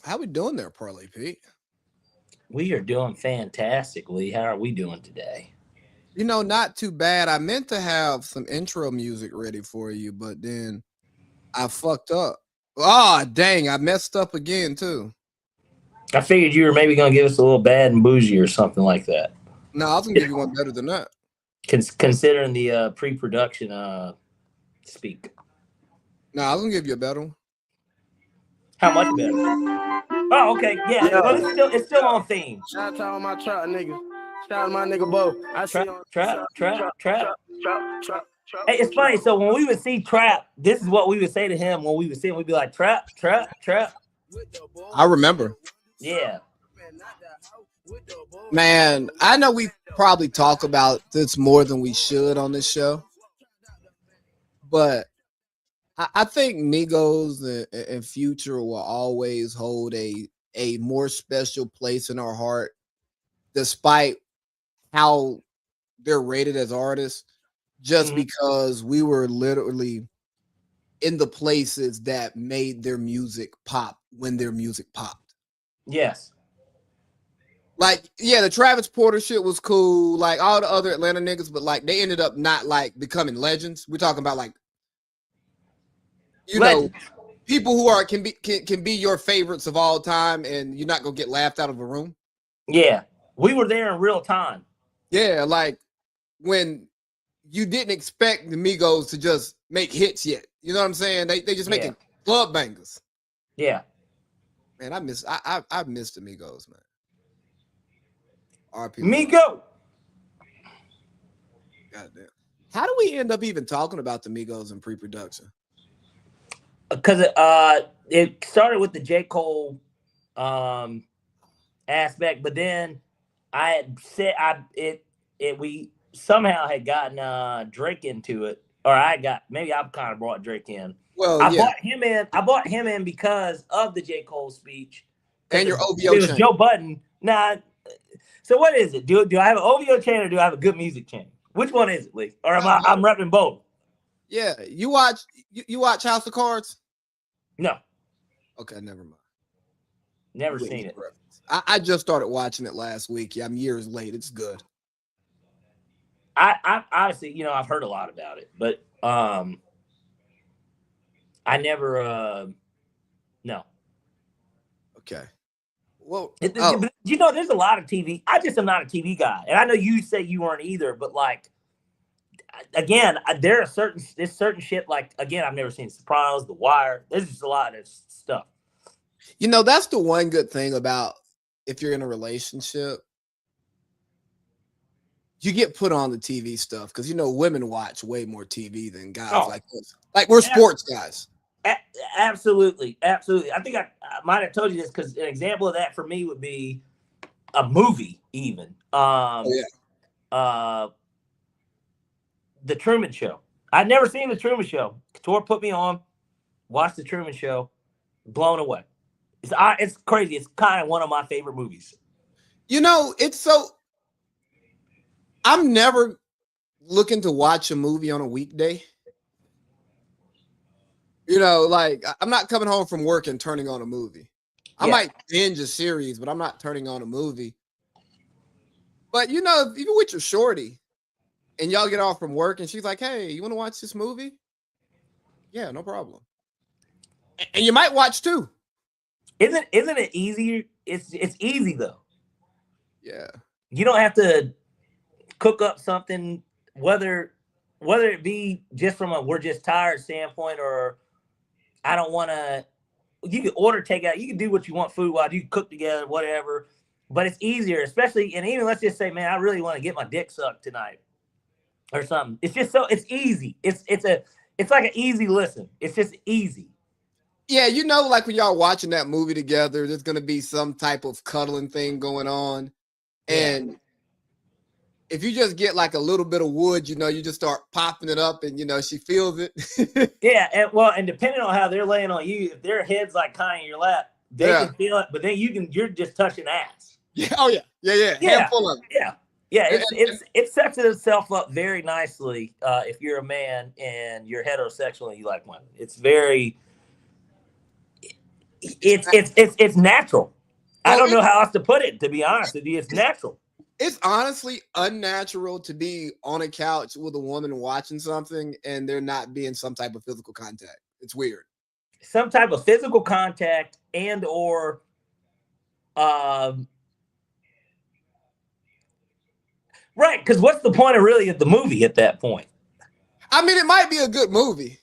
How we doing there, Parlay Pete? We are doing fantastically. How are we doing today? Not too bad. I meant to have some intro music ready for you, but then I fucked up. Oh, dang, I messed up again too. I figured you were maybe going to give us a little bad and bougie or something like that. No, I was gonna give you one better than that. Considering the pre-production speak. No, I was gonna give you a better one. How much better? Oh, okay. Yeah, Yeah. but it's still on theme. Shout out to all my trap niggas. Shout out to my nigga Bo. I see Trap. trap. Hey, it's funny. So when we would see Trap, this is what we would say to him when we would see him. We'd be like, Trap. I remember. Yeah. Man, I know we probably talk about this more than we should on this show, but I think Migos and Future will always hold a more special place in our heart, despite how they're rated as artists, just because we were literally in the places that made their music pop when their music popped. Yes. Like, yeah, the Travis Porter shit was cool, like all the other Atlanta niggas, but like they ended up not like becoming legends. We're talking about like, Legends. People who can be your favorites of all time, and you're not gonna get laughed out of a room. Yeah, we were there in real time. Yeah, like when you didn't expect the Migos to just make hits yet. You know what I'm saying? They just making club bangers. Yeah. Man, I missed the Migos, man. RP. Migo. Goddamn. How do we end up even talking about the Migos in pre-production? Because it started with the J. Cole aspect, but then I had said we somehow had gotten Drake into it, or I've kind of brought Drake in. Well, I brought him in because of the J. Cole speech and your OVO it was chain. Joe Budden. Nah. So what is it? Do I have an OVO chain or do I have a good music chain? Which one is it, Lee? Or I'm repping both? Yeah, you watch House of Cards? No. Okay, never mind. Never seen it. I just started watching it last week. Yeah, I'm years late. It's good. I obviously, I've heard a lot about it, but I never no. Okay. Well, there's a lot of TV. I just am not a TV guy, and I know you say you weren't either. But like, again, there's certain shit. Like, again, I've never seen Sopranos, The Wire. There's just a lot of stuff. That's the one good thing about if you're in a relationship, you get put on the TV stuff because women watch way more TV than guys like this. Like we're sports guys. Absolutely. I think I might have told you this because an example of that for me would be a movie, even. The Truman Show. I'd never seen The Truman Show. Couture put me on, watched The Truman Show, blown away. It's crazy. It's kind of one of my favorite movies. It's so. I'm never looking to watch a movie on a weekday. Like I'm not coming home from work and turning on a movie. I might binge a series, but I'm not turning on a movie. But even with your shorty and y'all get off from work and she's like, hey, you want to watch this movie? Yeah, no problem. And you might watch two. Isn't it easier? It's easy though. Yeah. You don't have to cook up something, whether it be just from a we're just tired standpoint or I don't want to. You can order takeout. You can do what you want food wise. You can cook together, whatever. But it's easier, especially, and even let's just say, man, I really want to get my dick sucked tonight, or something. It's just it's easy. It's like an easy listen. It's just easy. Yeah, like when y'all watching that movie together, there's gonna be some type of cuddling thing going on, and if you just get like a little bit of wood, you just start popping it up, and she feels it. Yeah, and depending on how they're laying on you, if their head's like kind of in your lap, they can feel it, but then you're just touching ass. Yeah. Oh yeah. Handful of it. Yeah. It sets itself up very nicely if you're a man and you're heterosexual and you like women. It's very It's natural. Well, I don't know how else to put it. To be honest with you, it's natural. It's honestly unnatural to be on a couch with a woman watching something and there not being some type of physical contact. It's weird. Some type of physical contact and or right, because what's the point of really of the movie at that point? I mean, it might be a good movie.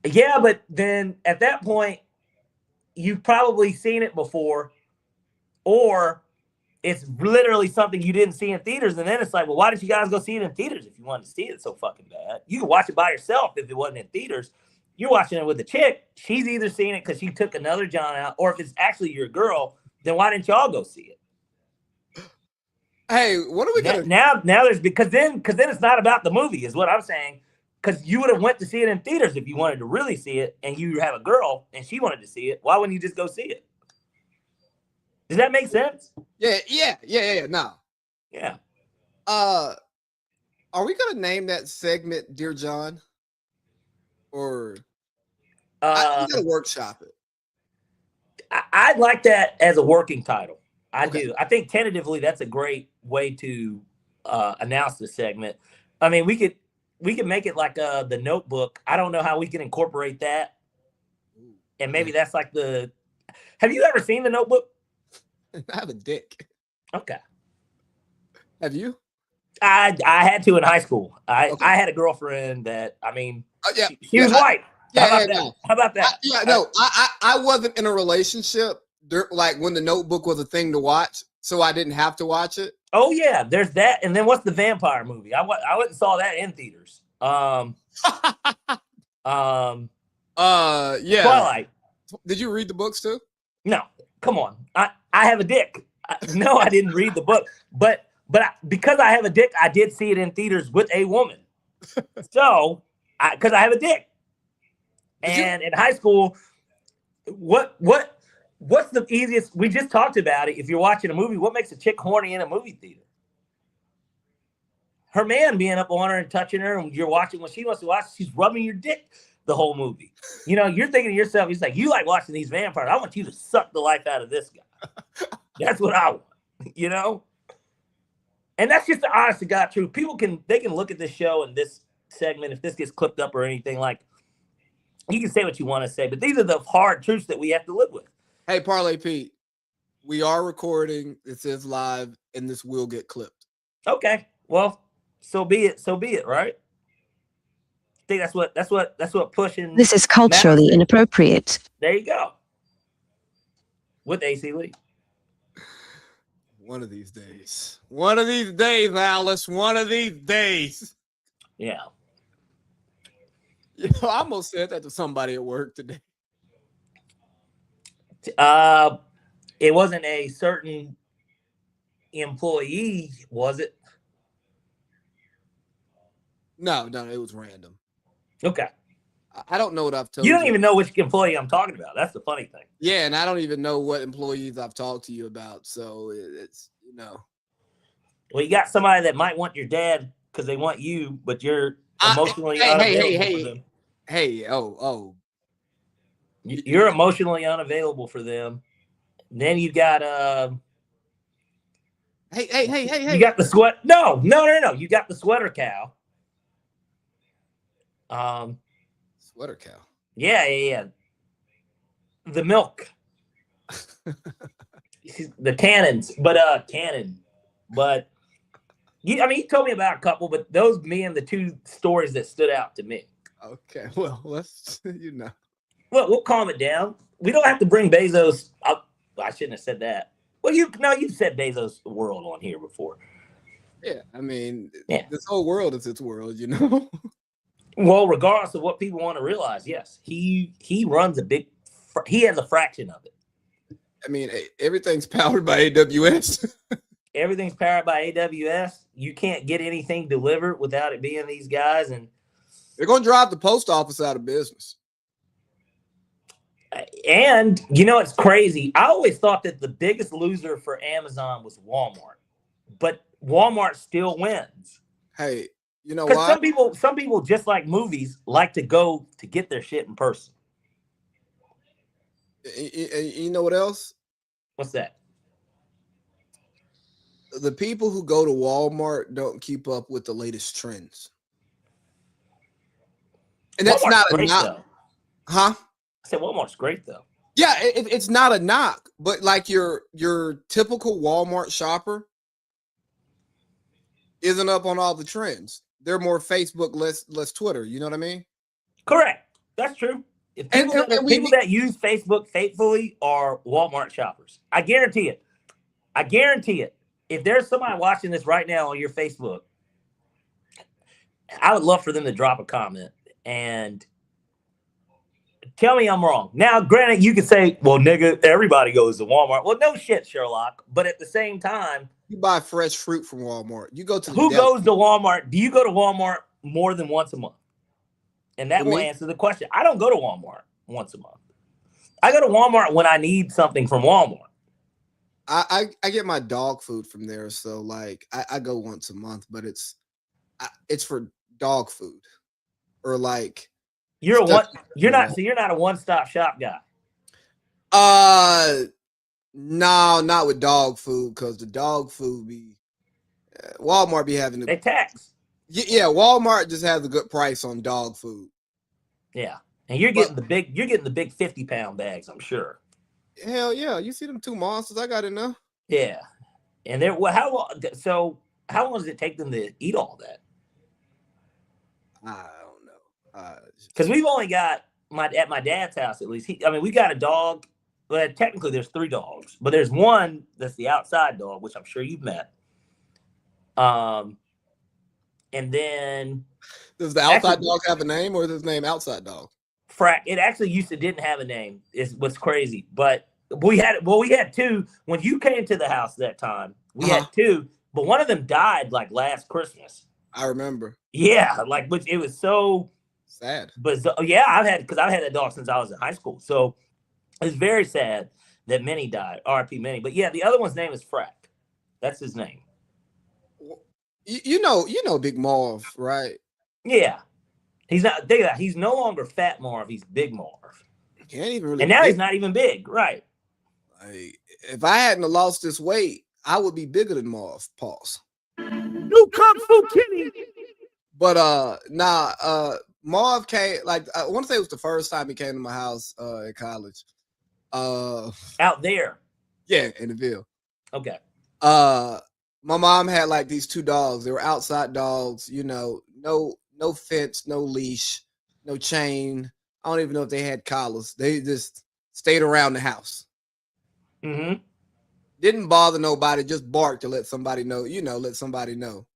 Yeah, but then at that point, you've probably seen it before, or it's literally something you didn't see in theaters, and then it's like, well, why did you guys go see it in theaters if you wanted to see it so fucking bad? You can watch it by yourself if it wasn't in theaters. You're watching it with a chick. She's either seeing it because she took another John out, or if it's actually your girl, then why didn't y'all go see it? Hey, what are we gonna now? There's because then it's not about the movie, is what I'm saying. Because you would have went to see it in theaters if you wanted to really see it, and you have a girl and she wanted to see it. Why wouldn't you just go see it? Does that make sense? Yeah. No. Yeah. Are we gonna name that segment "Dear John"? Or we gotta workshop it. I'd like that as a working title. I do. I think tentatively that's a great way to announce the segment. I mean, we could make it like the Notebook. I don't know how we can incorporate that. And maybe that's like the. Have you ever seen the Notebook? I have a dick. Okay. Have you? I had to in high school. I had a girlfriend that, I mean, she was white. How about that? I wasn't in a relationship like when the Notebook was a thing to watch, so I didn't have to watch it. Oh yeah, there's that. And then what's the vampire movie? I went and saw that in theaters. Yeah. Twilight. Did you read the books too? No, come on. I have a dick. No, I didn't read the book, but because I have a dick, I did see it in theaters with a woman. So, because I have a dick, and in high school, what's the easiest? We just talked about it. If you're watching a movie, what makes a chick horny in a movie theater? Her man being up on her and touching her, and you're watching what she wants to watch. She's rubbing your dick the whole movie. You know, you're thinking to yourself, he's like, you like watching these vampires. I want you to suck the life out of this guy. That's what I want, you know? And that's just the honest to God truth. People can look at this show and this segment, if this gets clipped up or anything, like, you can say what you want to say, but these are the hard truths that we have to live with. Hey, Parlay Pete, we are recording. It says live, and this will get clipped. Okay. Well, so be it, right? I think that's what pushing. This is culturally inappropriate. There you go. With AC Lee. One of these days. One of these days, Alice. One of these days. Yeah. You know, I almost said that to somebody at work today. It wasn't a certain employee, was it? No, it was random. Okay. I don't know what I've told you. You don't even know which employee I'm talking about. That's the funny thing. Yeah, and I don't even know what employees I've talked to you about. So it's, you know. Well, you got somebody that might want your dad because they want you, but you're emotionally unavailable for them. You're emotionally unavailable for them. Then you got Hey. You got the sweat. No. You got the sweater cow. Sweater cow. Yeah. The milk. The cannons, but I mean, you told me about a couple, but those being the two stories that stood out to me. Okay, well, let's, you know. Well, we'll calm it down. We don't have to bring Bezos up. I shouldn't have said that. Well, you've said Bezos world on here before. Yeah, I mean, this whole world is its world, you know. Well, regardless of what people want to realize, yes, he runs he has a fraction of it. I mean, everything's powered by AWS. Everything's powered by AWS. You can't get anything delivered without it being these guys, and they're going to drive the post office out of business. And you know, it's crazy. I always thought that the biggest loser for Amazon was Walmart, but Walmart still wins. Hey, you know why? Some people just like movies like to go to get their shit in person. You know what else? What's that? The people who go to Walmart don't keep up with the latest trends. And that's Walmart's not a great, knock, though. huh? I said Walmart's great, though. Yeah, it's not a knock, but like your typical Walmart shopper isn't up on all the trends. They're more Facebook, less Twitter. You know what I mean? Correct. That's true. If people that use Facebook faithfully are Walmart shoppers. I guarantee it. I guarantee it. If there's somebody watching this right now on your Facebook, I would love for them to drop a comment and tell me I'm wrong. Now, granted, you could say, well, nigga, everybody goes to Walmart. Well, no shit, Sherlock. But at the same time, you buy fresh fruit from Walmart. You go to who goes to Walmart? Do you go to Walmart more than once a month? And that will answer the question. I don't go to Walmart once a month. I go to Walmart when I need something from Walmart. I get my dog food from there, so like I go once a month, but it's for dog food or like you're not a one-stop shop guy. No, not with dog food, because the dog food be Walmart be having they tax. Yeah, Walmart just has a good price on dog food. Yeah, and you're getting the big 50-pound bags, I'm sure. Hell yeah, you see them two monsters I got in there? Yeah, and they're how long does it take them to eat all that? I don't know. Because we've only got at my dad's house at least. We got a dog. Well, technically there's 3 dogs, but there's one that's the outside dog, which I'm sure you've met. And then does the outside dog have a name, or is his name Outside Dog? Frack. It actually didn't have a name. Is what's crazy, but we had 2 when you came to the house that time. We had 2, but one of them died like last Christmas. I remember. Yeah, which it was so sad. But yeah, I've had that dog since I was in high school, so it's very sad that Minnie died. R.I.P. Minnie. But yeah, the other one's name is Frack. That's his name. You know Big Marv, right? Yeah. He's not. Think of that. He's no longer Fat Marv. He's Big Marv. Can't even really. And now he's not even big, right? Like, if I hadn't lost this weight, I would be bigger than Marv. Pause. New Kung Fu Kitty. But Marv came. Like, I want to say it was the first time he came to my house at college. Out there. Yeah, in the Ville. Okay. My mom had like these 2 dogs. They were outside dogs. You know, no fence, no leash, no chain. I don't even know if they had collars. They just stayed around the house. Mm-hmm. Didn't bother nobody, just barked to let somebody know, let somebody know.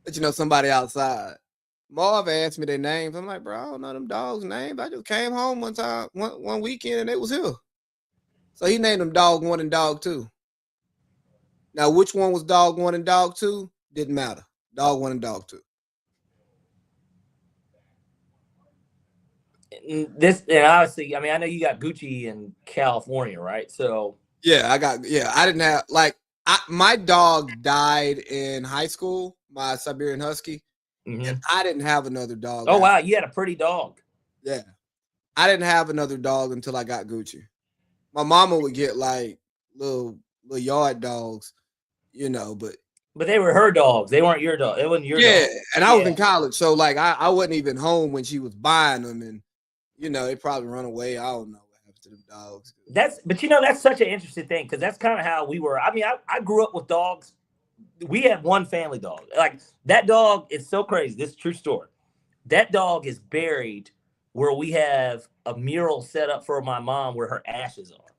Let you know somebody outside. Marv asked me their names. I'm like, bro, I don't know them dogs' names. I just came home one weekend and they was here. So he named them Dog 1 and Dog 2. Now, which one was Dog 1 and Dog 2? Didn't matter. Dog 1 and Dog 2. And obviously, I know you got Gucci in California, right? So yeah, I didn't have my dog died in high school, my Siberian Husky, and I didn't have another dog. Oh wow, you had a pretty dog. Yeah, I didn't have another dog until I got Gucci. My mama would get like little yard dogs, but they were her dogs. They weren't your dog. It wasn't your dog. Yeah, and I was in college, so like I wasn't even home when she was buying them, and they probably run away. I don't know what happened to them dogs. That's such an interesting thing, because that's kind of how we were. I grew up with dogs. We had one family dog. Like, that dog is so crazy. This is a true story. That dog is buried where we have a mural set up for my mom where her ashes are.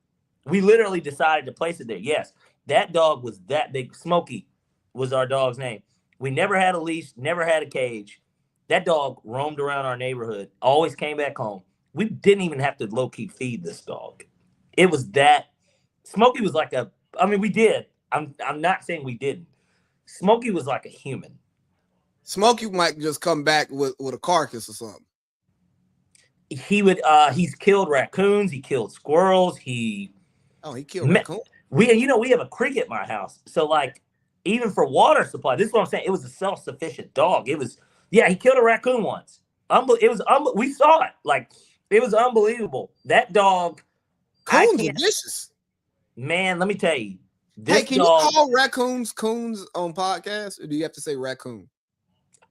We literally decided to place it there. Yes, that dog was that big. Smokey was our dog's name. We never had a leash, never had a cage. That dog roamed around our neighborhood, always came back home. We didn't even have to low-key feed this dog. It was that. Smokey was like we did. I'm not saying we didn't. Smokey was like a human. Smokey might just come back with a carcass or something. He's killed raccoons. He killed squirrels. He killed raccoons. We have a creek at my house. So like, even for water supply, this is what I'm saying. It was a self-sufficient dog. He killed a raccoon once. We saw it. Like, it was unbelievable. That dog Coons are vicious. Man, let me tell you. This Can dog, you call raccoons coons on podcasts, or do you have to say raccoon?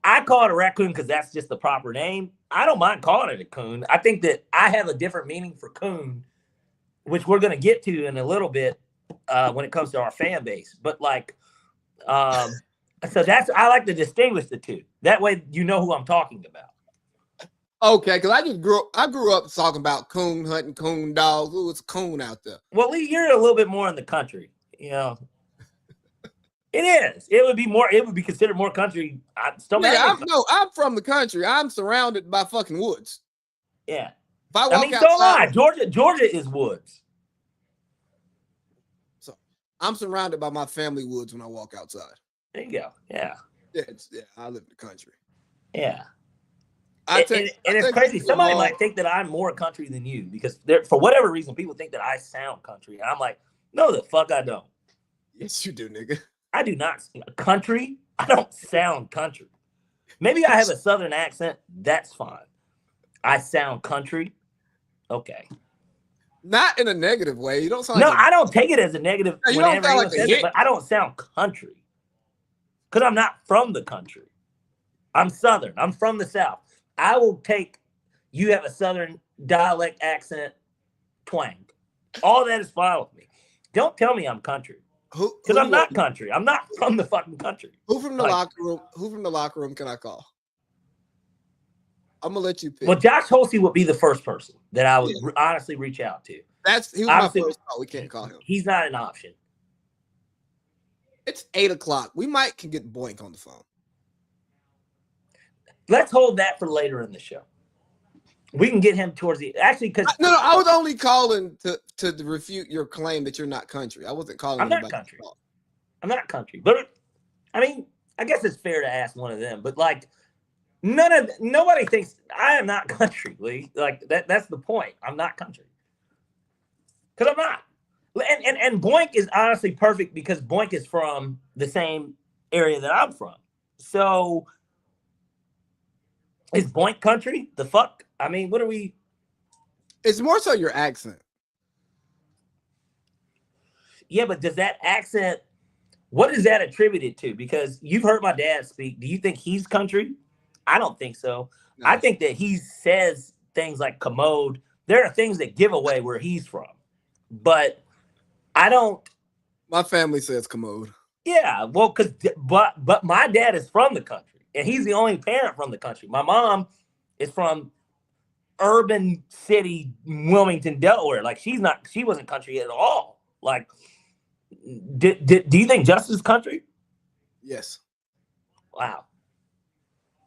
I call it a raccoon because that's just the proper name. I don't mind calling it a coon. I think that I have a different meaning for coon, which we're going to get to in a little bit when it comes to our fan base. But like, so I like to distinguish the two. That way, you know who I'm talking about. Okay, because I grew up talking about coon hunting, coon dogs. Ooh, it's a coon out there. Well, Lee, you're a little bit more in the country, you know. It is. It would be considered more country. I'm from the country. I'm surrounded by fucking woods. Yeah. If I I mean, so am I. Georgia is woods. So I'm surrounded by my family woods when I walk outside. There you go. Yeah. Yeah, I live in the country. Yeah. It's crazy. Somebody might think that I'm more country than you because for whatever reason, people think that I sound country. And I'm like, no, the fuck I don't. Yes, you do, nigga. I do not. Country? I don't sound country. Maybe I have a southern accent. That's fine. I sound country. Okay. Not in a negative way. You don't sound I don't take it as a negative. No, you don't sound like a hit. But I don't sound country because I'm not from the country. I'm southern. I'm from the South. I will take you have a southern dialect accent twang. All that is fine with me. Don't tell me I'm country. Because I'm not country. I'm not from the fucking country. Who from the locker room can I call? I'm gonna let you pick. Well, Josh Holsey would be the first person that I would honestly reach out to. He was my first call. We can't call him. He's not an option. It's 8:00. We can get Boink on the phone. Let's hold that for later in the show. We can get him towards the because I was only calling to refute your claim that you're not country. I wasn't calling. I'm not country. I'm not country, but I mean, I guess it's fair to ask one of them. But like, nobody thinks I am not country, Lee. Like that's the point. I'm not country because I'm not. And Boink is honestly perfect because Boink is from the same area that I'm from. So is Boink country? The fuck? I mean, what are we? It's more so your accent. Yeah, but does that accent, what is that attributed to? Because you've heard my dad speak. Do you think he's country? I don't think so. No. I think that he says things like commode. There are things that give away where he's from. But I don't. My family says commode. Yeah, well, but my dad is from the country, and he's the only parent from the country. My mom is from urban city, Wilmington, Delaware. Like she wasn't country at all. Like, do you think Justice is country? Yes. Wow.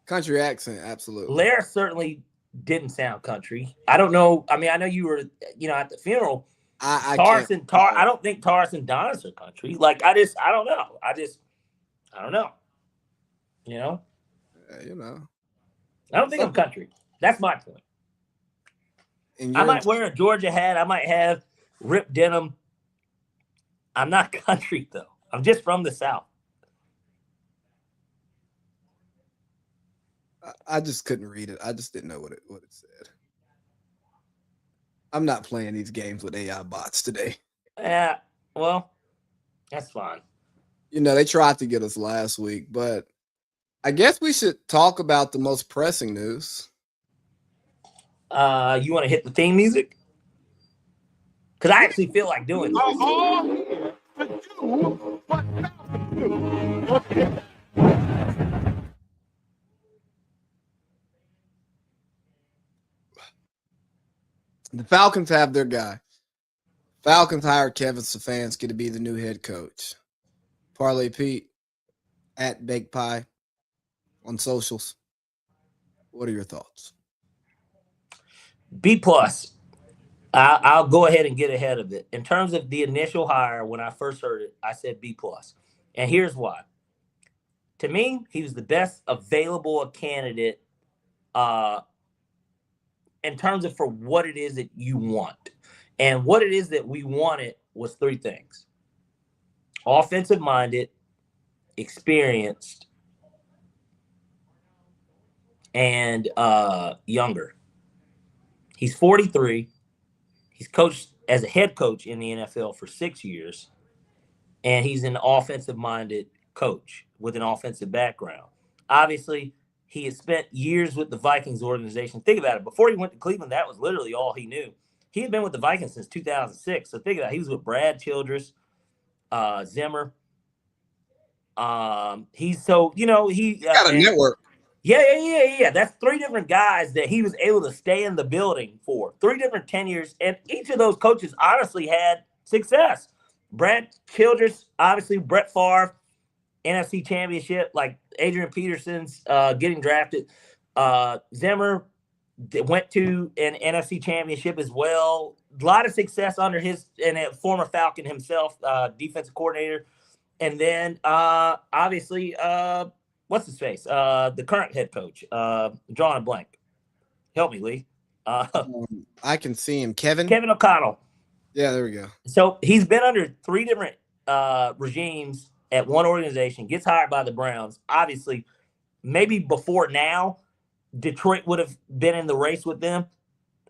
Country accent, absolutely. Lair certainly didn't sound country. I don't know. I mean, I know you were, at the funeral. I don't think Taurus and Donis are country. Like, I don't know. I don't know. Yeah, I don't think I'm country. That's my point. I might wear a Georgia hat. I might have ripped denim. I'm not country, though. I'm just from the South. I just couldn't read it. I just didn't know what it said. I'm not playing these games with AI bots today. Yeah, well, that's fine. They tried to get us last week, but I guess we should talk about the most pressing news. You want to hit the theme music? Because I actually feel like doing this. The Falcons have their guy. Falcons hired Kevin Stefanski to be the new head coach. Parlay Pete at Baked Pie on socials. What are your thoughts? B+. I'll go ahead and get ahead of it. In terms of the initial hire, when I first heard it, I said B+. And here's why. To me, he was the best available candidate in terms of for what it is that you want. And what it is that we wanted was three things. Offensive-minded, experienced, and younger. He's 43. He's coached as a head coach in the NFL for 6 years, and he's an offensive-minded coach with an offensive background. Obviously, he has spent years with the Vikings organization. Think about it. Before he went to Cleveland, that was literally all he knew. He had been with the Vikings since 2006. So think about it. He was with Brad Childress, Zimmer. He's so, he got a network. Yeah. That's 3 different guys that he was able to stay in the building for 3 different tenures. And each of those coaches honestly had success. Brad Childress, obviously Brett Favre, NFC Championship, like Adrian Peterson's getting drafted. Zimmer went to an NFC Championship as well. A lot of success under his and a former Falcon himself, defensive coordinator. And then obviously, what's his face? The current head coach, drawing a blank. Help me, Lee. I can see him. Kevin O'Connell. Yeah, there we go. So he's been under 3 different regimes at one organization, gets hired by the Browns. Obviously, maybe before now, Detroit would have been in the race with them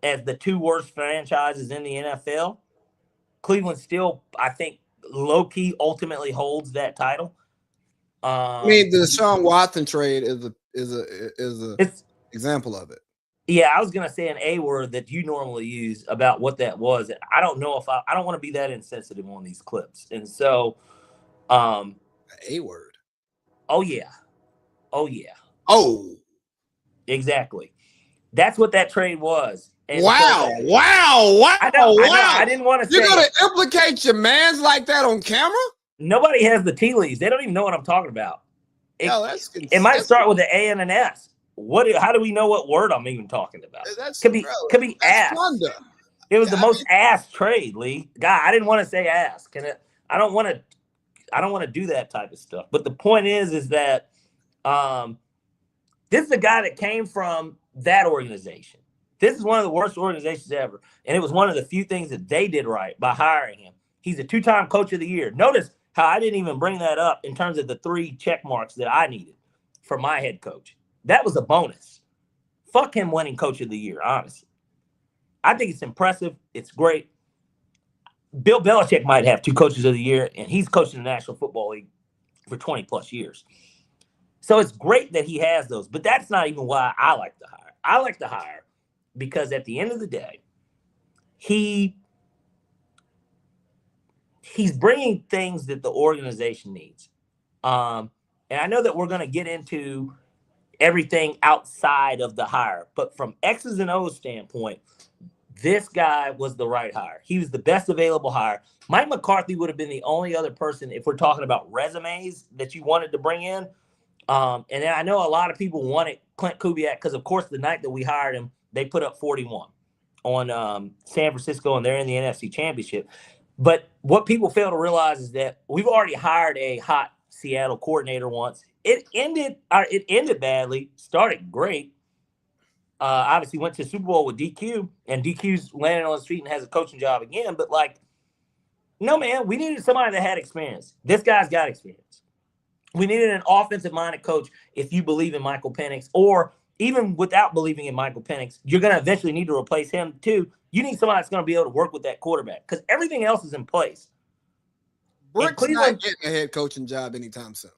as the 2 worst franchises in the NFL. Cleveland still, I think, low-key ultimately holds that title. I mean, the Deshaun Watson trade is a example of it. Yeah, I was gonna say an A word that you normally use about what that was. I don't know if I don't want to be that insensitive on these clips, and so, A word. Oh yeah. Oh, exactly. That's what that trade was. And wow. I know, I didn't want to say. You're gonna implicate your mans like that on camera? Nobody has the tea leaves. They don't even know what I'm talking about. It might start with an A and an S. How do we know what word I'm even talking about? Could be ass. It was the most ass trade, Lee. God, I didn't want to say ass. I don't want to do that type of stuff. But the point is that this is a guy that came from that organization. This is one of the worst organizations ever. And it was one of the few things that they did right by hiring him. He's a 2-time coach of the year. Notice how I didn't even bring that up in terms of the 3 check marks that I needed for my head coach. That was a bonus. Fuck him winning coach of the year, honestly. I think it's impressive. It's great. Bill Belichick might have 2 coaches of the year, and he's coaching the National Football League for 20 plus years. So it's great that he has those, but that's not even why I like to hire. I like to hire because at the end of the day, he's bringing things that the organization needs. And I know that we're going to get into everything outside of the hire, but from X's and O's standpoint, this guy was the right hire. He was the best available hire. Mike McCarthy would have been the only other person, if we're talking about resumes, that you wanted to bring in. And then I know a lot of people wanted Clint Kubiak because, of course, the night that we hired him, they put up 41 on San Francisco, and they're in the NFC Championship. But what people fail to realize is that we've already hired a hot Seattle coordinator once. It ended badly, started great. Obviously went to the Super Bowl with DQ, and DQ's landed on his feet and has a coaching job again. But no, man, we needed somebody that had experience. This guy's got experience. We needed an offensive-minded coach if you believe in Michael Penix, or even without believing in Michael Penix, you're going to eventually need to replace him too. You need somebody that's going to be able to work with that quarterback because everything else is in place. Brick's not getting a head coaching job anytime soon.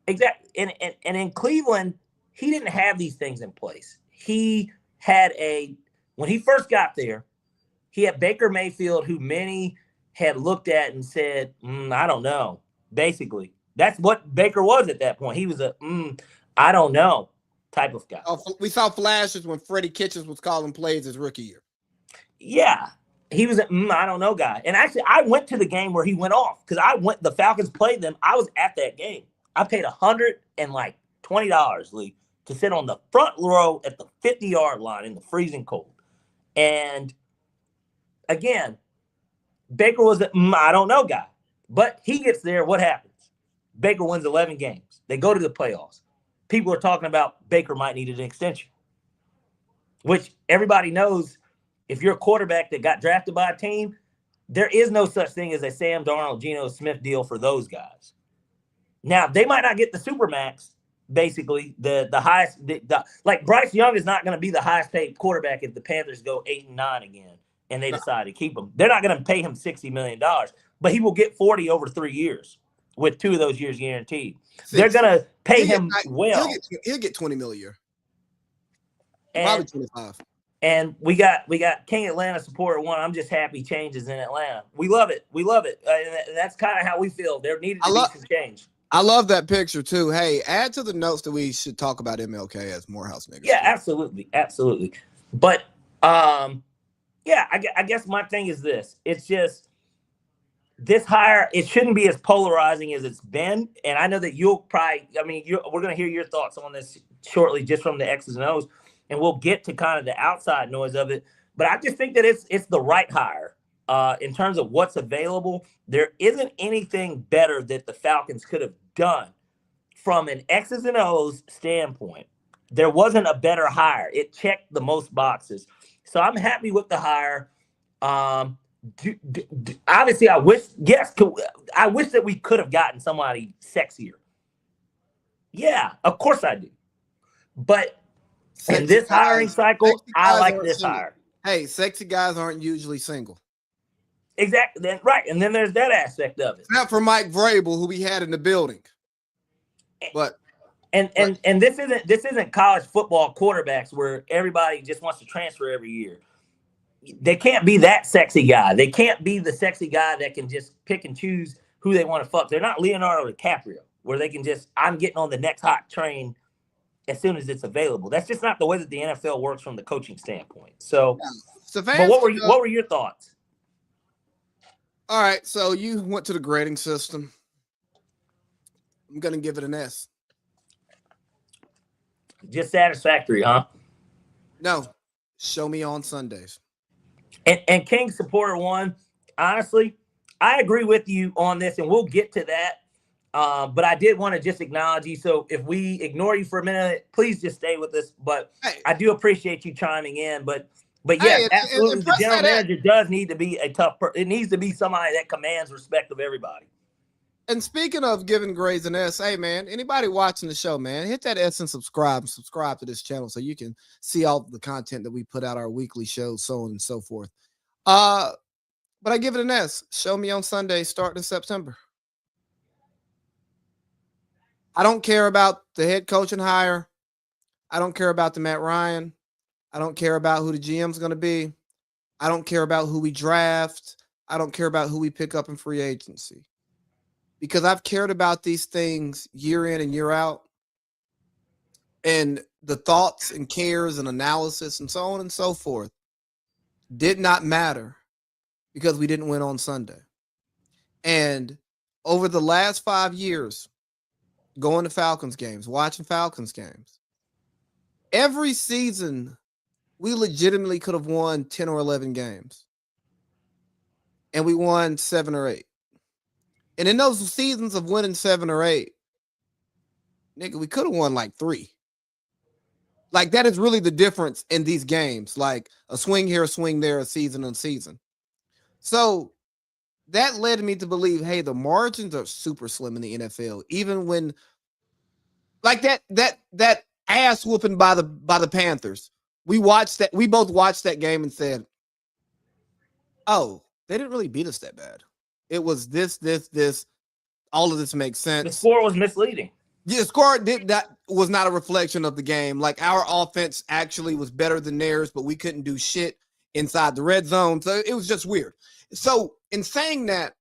Exactly. And in Cleveland, he didn't have these things in place. He had when he first got there, he had Baker Mayfield, who many had looked at and said, I don't know. Basically, that's what Baker was at that point. He was I don't know type of guy. Oh, we saw flashes when Freddie Kitchens was calling plays his rookie year. Yeah. He was I don't know guy. And actually, I went to the game where he went off because the Falcons played them. I was at that game. I paid $120, Lee, to sit on the front row at the 50-yard line in the freezing cold. And again, Baker was I don't know guy. But he gets there, what happens? Baker wins 11 games. They go to the playoffs. People are talking about Baker might need an extension, which everybody knows if you're a quarterback that got drafted by a team, there is no such thing as a Sam Darnold, Geno Smith deal for those guys. Now, they might not get the Supermax, basically, the highest. Like Bryce Young is not going to be the highest paid quarterback if the Panthers go 8-9 again and they decide to keep him. They're not going to pay him $60 million, but he will get 40 over 3 years with 2 of those years guaranteed. They're going to pay him well. He'll get $20 million a year. And, probably 25. And we got King Atlanta Supporter 1. I'm just happy changes in Atlanta. We love it. And that's kind of how we feel. There needed to be some change. I love that picture too. Hey, add to the notes that we should talk about MLK as Morehouse niggas. Yeah, absolutely. But yeah, I guess my thing is this. It's just this hire, it shouldn't be as polarizing as it's been. And I know that you'll probably, we're going to hear your thoughts on this shortly, just from the X's and O's, and we'll get to kind of the outside noise of it. But I just think that it's the right hire in terms of what's available. There isn't anything better that the Falcons could have done from an X's and O's standpoint. There wasn't a better hire. It checked the most boxes. So I'm happy with the hire. Obviously, I wish that we could have gotten somebody sexier. Yeah, of course I do. But in this hiring cycle, I like this hire. Hey, sexy guys aren't usually single. Exactly. Right. And then there's that aspect of it. Not for Mike Vrabel, who we had in the building. But and this isn't college football quarterbacks where everybody just wants to transfer every year. They can't be that sexy guy. They can't be the sexy guy that can just pick and choose who they want to fuck. They're not Leonardo DiCaprio, where they can just, I'm getting on the next hot train as soon as it's available. That's just not the way that the NFL works from the coaching standpoint. So, but what were your thoughts? All right, so you went to the grading system. I'm going to give it an S. Just satisfactory, huh? No. Show me on Sundays. And King Supporter 1, honestly, I agree with you on this, and we'll get to that. But I did want to just acknowledge you. So if we ignore you for a minute, please just stay with us. But hey, I do appreciate you chiming in. But yes, absolutely, the general manager does need to be a tough person. It needs to be somebody that commands respect of everybody. And speaking of giving grades an S, hey, man, anybody watching the show, man, hit that S and subscribe to this channel so you can see all the content that we put out, our weekly shows, so on and so forth. But I give it an S. Show me on Sunday, starting in September. I don't care about the head coach and hire. I don't care about the Matt Ryan. I don't care about who the GM's going to be. I don't care about who we draft. I don't care about who we pick up in free agency. Because I've cared about these things year in and year out. And the thoughts and cares and analysis and so on and so forth did not matter because we didn't win on Sunday. And over the last 5 years, going to Falcons games, watching Falcons games, every season we legitimately could have won 10 or 11 games. And we won 7 or 8. And in those seasons of winning 7 or 8, nigga, we could have won like 3. Like, that is really the difference in these games. Like, a swing here, a swing there, a season on season. So that led me to believe, hey, the margins are super slim in the NFL. Even when, like, that ass whooping by the Panthers. We both watched that game and said, oh, they didn't really beat us that bad. It was this. All of this makes sense. The score was misleading. Yeah, the score was not a reflection of the game. Like, our offense actually was better than theirs, but we couldn't do shit inside the red zone. So it was just weird. So in saying that,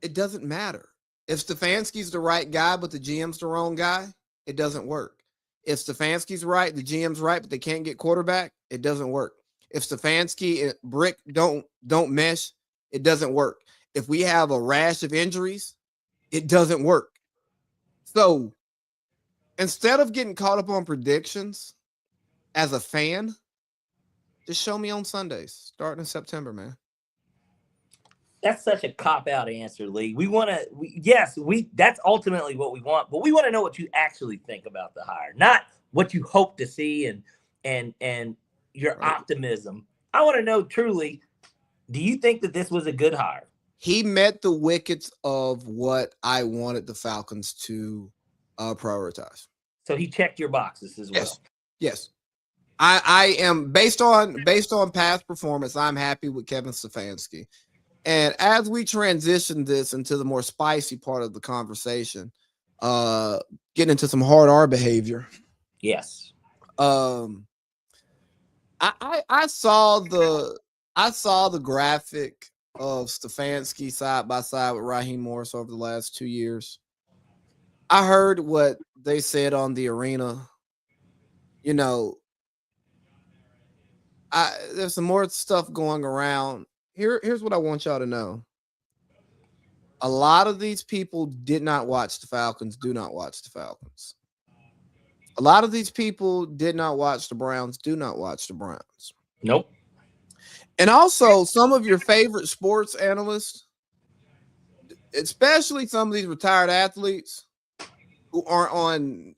it doesn't matter. If Stefanski's the right guy, but the GM's the wrong guy, it doesn't work. If Stefanski's right, the GM's right, but they can't get quarterback, it doesn't work. If Stefanski and Brick don't mesh, it doesn't work. If we have a rash of injuries, it doesn't work. So instead of getting caught up on predictions as a fan, just show me on Sundays, starting in September, man. That's such a cop-out answer, Lee. That's ultimately what we want, but we want to know what you actually think about the hire, not what you hope to see and your optimism. I want to know truly, do you think that this was a good hire? He met the wickets of what I wanted the Falcons to prioritize. So he checked your boxes as well. Yes. I am based on past performance. I'm happy with Kevin Stefanski. And as we transition this into the more spicy part of the conversation, getting into some hard R behavior. Yes. I saw the graphic of Stefanski side by side with Raheem Morris over the last 2 years. I heard what they said on the arena. You know, there's some more stuff going around. Here's what I want y'all to know. A lot of these people did not watch the Falcons, do not watch the Falcons. A lot of these people did not watch the Browns, do not watch the Browns. Nope. And also, some of your favorite sports analysts, especially some of these retired athletes who aren't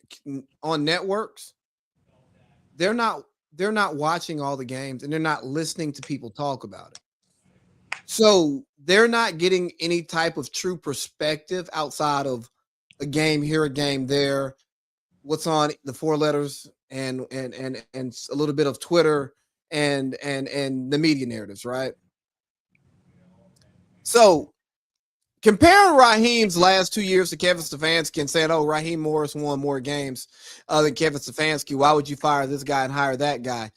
on networks, they're not watching all the games and they're not listening to people talk about it. So they're not getting any type of true perspective outside of a game here, a game there, what's on the four letters and a little bit of Twitter and the media narratives, right? So comparing Raheem's last 2 years to Kevin Stefanski and saying, oh, Raheem Morris won more games than Kevin Stefanski. Why would you fire this guy and hire that guy?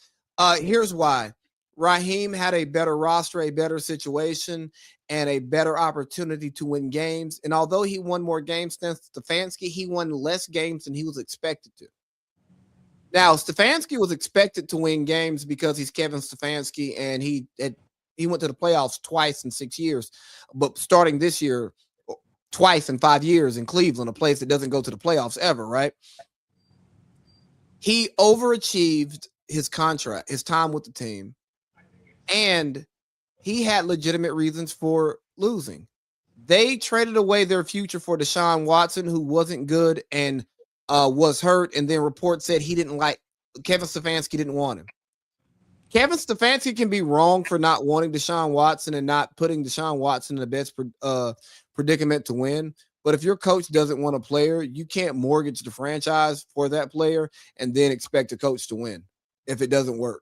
Here's why. Raheem had a better roster, a better situation, and a better opportunity to win games. And although he won more games than Stefanski, he won less games than he was expected to. Now, Stefanski was expected to win games because he's Kevin Stefanski, and he went to the playoffs twice in 6 years. But starting this year, twice in 5 years in Cleveland, a place that doesn't go to the playoffs ever, right? He overachieved his contract, his time with the team. And he had legitimate reasons for losing. They traded away their future for Deshaun Watson, who wasn't good and was hurt. And then reports said Kevin Stefanski didn't want him. Kevin Stefanski can be wrong for not wanting Deshaun Watson and not putting Deshaun Watson in the best predicament to win. But if your coach doesn't want a player, you can't mortgage the franchise for that player and then expect a coach to win if it doesn't work.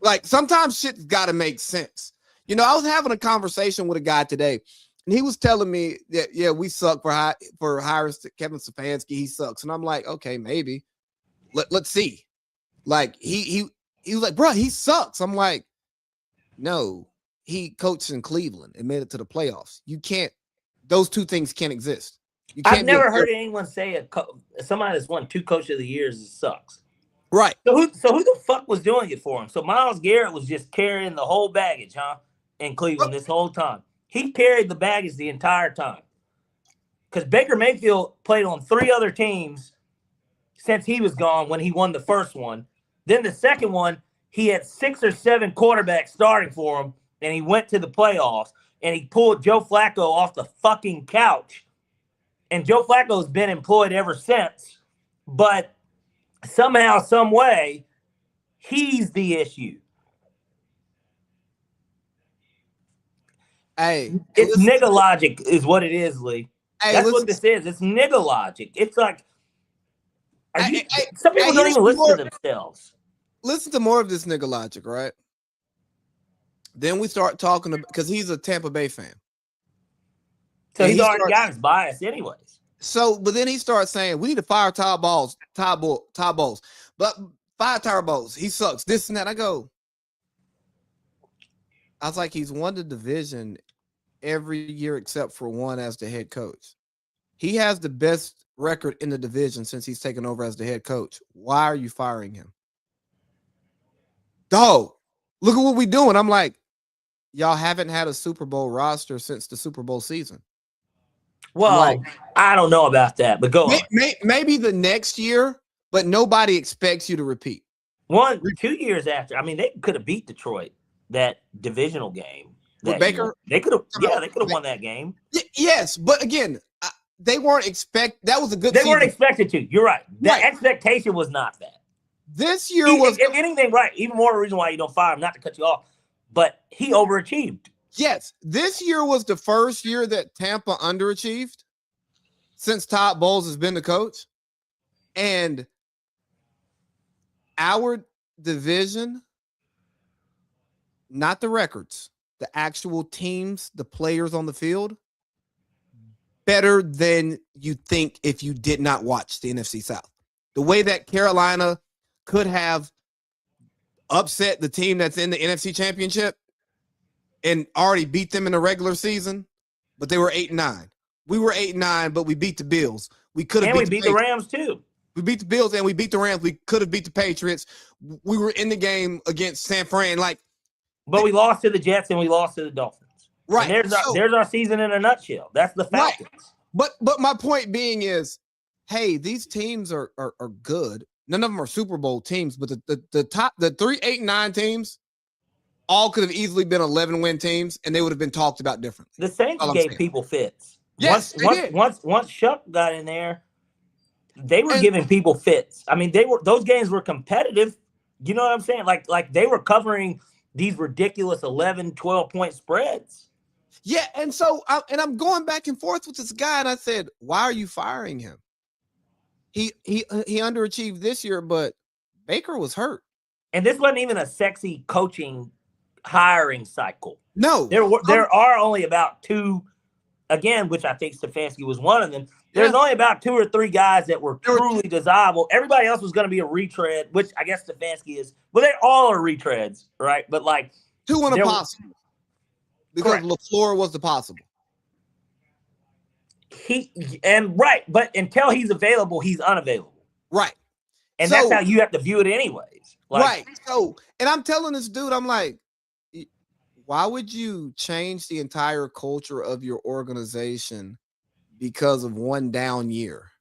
Like, sometimes shit's got to make sense. You know, I was having a conversation with a guy today, and he was telling me that, yeah, we suck for hiring Kevin Stefanski. He sucks. And I'm like, okay, maybe. Let's see. Like, he was like, bro, he sucks. I'm like, no, he coached in Cleveland and made it to the playoffs. You can't, those two things can't exist. You can't. I've never heard anyone say somebody that's won 2 Coach of the Years sucks. Right. So who the fuck was doing it for him? So Myles Garrett was just carrying the whole baggage, huh? In Cleveland this whole time. He carried the baggage the entire time. Because Baker Mayfield played on 3 other teams since he was gone when he won the first one. Then the second one, he had 6 or 7 quarterbacks starting for him, and he went to the playoffs, and he pulled Joe Flacco off the fucking couch. And Joe Flacco's been employed ever since. But somehow, some way, he's the issue. Hey, it's nigga logic is what it is, Lee. Hey, that's what this is. It's nigga logic. It's like, some people don't even listen to themselves. Listen to more of this nigga logic, right? Then we start talking because he's a Tampa Bay fan. So he's already got his bias anyways. So, but then he starts saying, we need to fire Todd Bowles. But fire Todd Bowles. He sucks. This and that. I was like, he's won the division every year except for one as the head coach. He has the best record in the division since he's taken over as the head coach. Why are you firing him? Dog, look at what we're doing. I'm like, y'all haven't had a Super Bowl roster since the Super Bowl season. Well, I don't know about that, but go on. Maybe the next year, but nobody expects you to repeat. 2 years after. I mean, they could have beat Detroit that divisional game. With Baker? They could have won that game. Yes, but again, they weren't that was a good season. They weren't expected to. You're right. The expectation was not that. This year was, if anything, right. Even more reason why you don't fire him, not to cut you off, but he overachieved. Yes, this year was the first year that Tampa underachieved since Todd Bowles has been the coach. And our division, not the records, the actual teams, the players on the field, better than you think if you did not watch the NFC South. The way that Carolina could have upset the team that's in the NFC Championship and already beat them in the regular season, but they were 8-9. We were 8-9, but we beat the Bills. We could have and we beat the Rams too. We beat the Bills and we beat the Rams. We could have beat the Patriots. We were in the game against San Fran. But we lost to the Jets and we lost to the Dolphins. Right. And there's our season in a nutshell. That's the Falcons. Right. But my point being is, hey, these teams are good. None of them are Super Bowl teams, but the top, the 3, 8, 9 teams all could have easily been 11-win teams, and they would have been talked about differently. The Saints gave people fits. Yes, once Chuck got in there, they were giving people fits. I mean, those games were competitive. You know what I'm saying? Like they were covering these ridiculous 11, 12-point spreads. Yeah, and so I'm going back and forth with this guy, and I said, why are you firing him? He underachieved this year, but Baker was hurt. And this wasn't even a sexy coaching hiring cycle. No. There are only about 2, again, which I think Stefanski was one of them. There's only about 2 or 3 guys that were truly desirable. Everybody else was going to be a retread, which I guess Stefanski is. Well, they all are retreads, right? But 2 and a possible. Because LaFleur was the possible. But until he's available, he's unavailable. Right. And that's how you have to view it anyways. Right. So, and I'm telling this dude, I'm like, why would you change the entire culture of your organization because of one down year?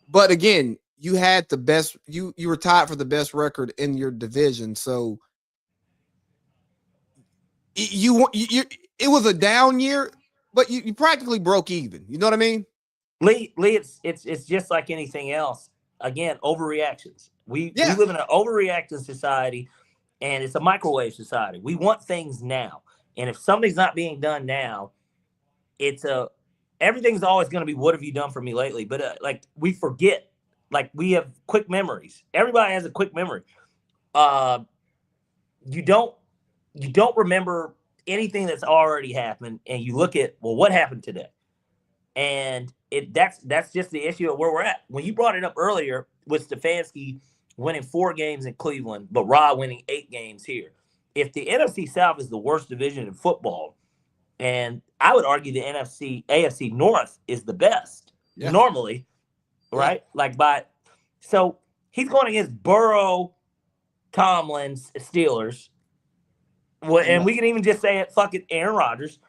But again, you had the best, you were tied for the best record in your division. So it was a down year, but you practically broke even. You know what I mean? Lee, it's just like anything else. Again, overreactions. We live in an overreacting society, and it's a microwave society. We want things now. And if something's not being done now, everything's always going to be, what have you done for me lately? But we forget. We have quick memories. Everybody has a quick memory. You don't remember anything that's already happened, and you look at, well, what happened today? And that's just the issue of where we're at. When you brought it up earlier with Stefanski winning 4 games in Cleveland, but Ra winning 8 games here. If the NFC South is the worst division in football, and I would argue the AFC North is the best normally, right? So he's going against Burrow, Tomlin's Steelers. Well, and we can even just say it, fuck it, Aaron Rodgers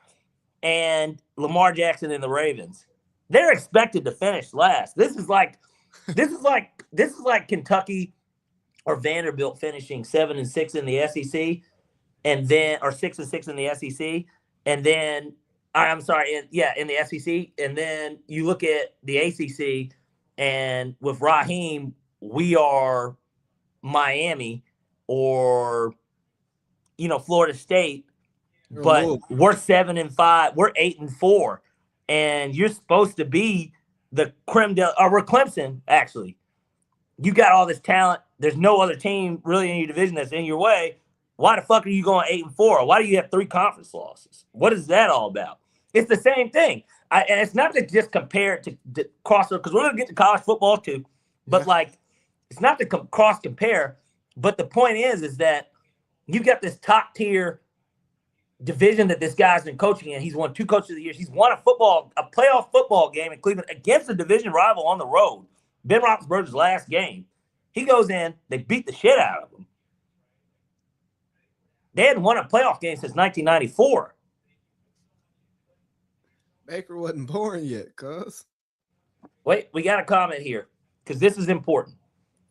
and Lamar Jackson and the Ravens. They're expected to finish last. This is like Kentucky or Vanderbilt finishing 7-6 in the SEC, and then or 6-6 in the SEC, and then in the SEC, and then you look at the ACC, and with Raheem, we are Miami or Florida State, but we're 7-5, we're 8-4, and you're supposed to be the creme de, or we're Clemson actually. You got all this talent. There's no other team really in your division that's in your way. Why the fuck are you going 8-4? Why do you have 3 conference losses? What is that all about? It's the same thing. And it's not to just compare it to cross, because we're going to get to college football too. But it's not to cross compare. But the point is that you got this top tier division that this guy's been coaching in. He's won 2 coaches of the year. He's won a playoff football game in Cleveland against a division rival on the road. Ben Roethlisberger's last game. He goes in, they beat the shit out of him. They hadn't won a playoff game since 1994. Baker wasn't born yet, cuz. Wait, we got a comment here because this is important.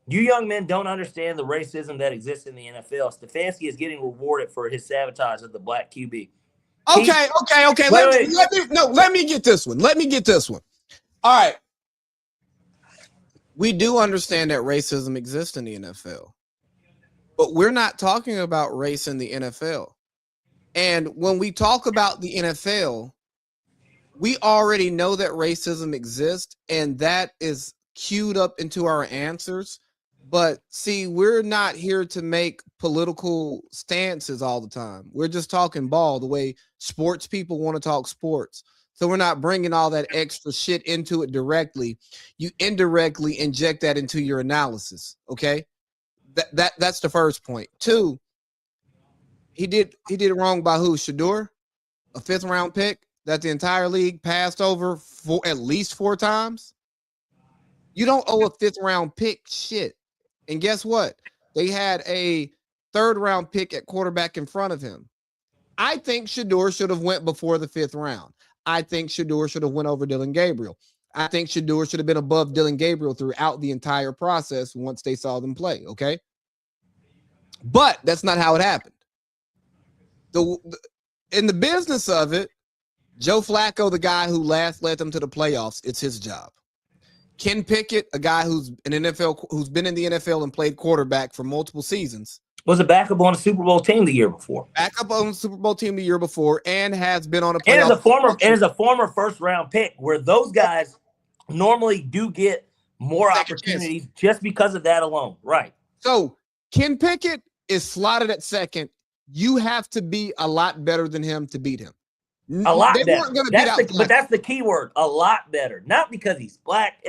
You young men don't understand the racism that exists in the NFL. Stefanski is getting rewarded for his sabotage of the black QB. Okay. Let me get this one. All right. We do understand that racism exists in the NFL, but we're not talking about race in the NFL. And when we talk about the NFL, we already know that racism exists, and that is queued up into our answers But see, we're not here to make political stances all the time. We're just talking ball the way sports people want to talk sports. So we're not bringing all that extra shit into it directly. You indirectly inject that into your analysis. Okay, that's the first point. Two, he did it wrong by who? Shador, a 5th round pick that the entire league passed over for at least 4 times. You don't owe a 5th round pick shit. And guess what? They had a 3rd round pick at quarterback in front of him. I think Shador should have went before the 5th round. I think Shador should have went over Dylan Gabriel. I think Shador should have been above Dylan Gabriel throughout the entire process once they saw them play, okay? But that's not how it happened. In the business of it, Joe Flacco, the guy who last led them to the playoffs, it's his job. Ken Pickett, a guy who's been in the NFL and played quarterback for multiple seasons, was a backup on a Super Bowl team the year before. Backup on the Super Bowl team the year before, and has been on a playoff. And is a former 1st round pick, where those guys normally do get more opportunities just because of that alone, right? So Ken Pickett is slotted at 2nd. You have to be a lot better than him to beat him. A lot better. But that's the key word. A lot better. Not because he's black.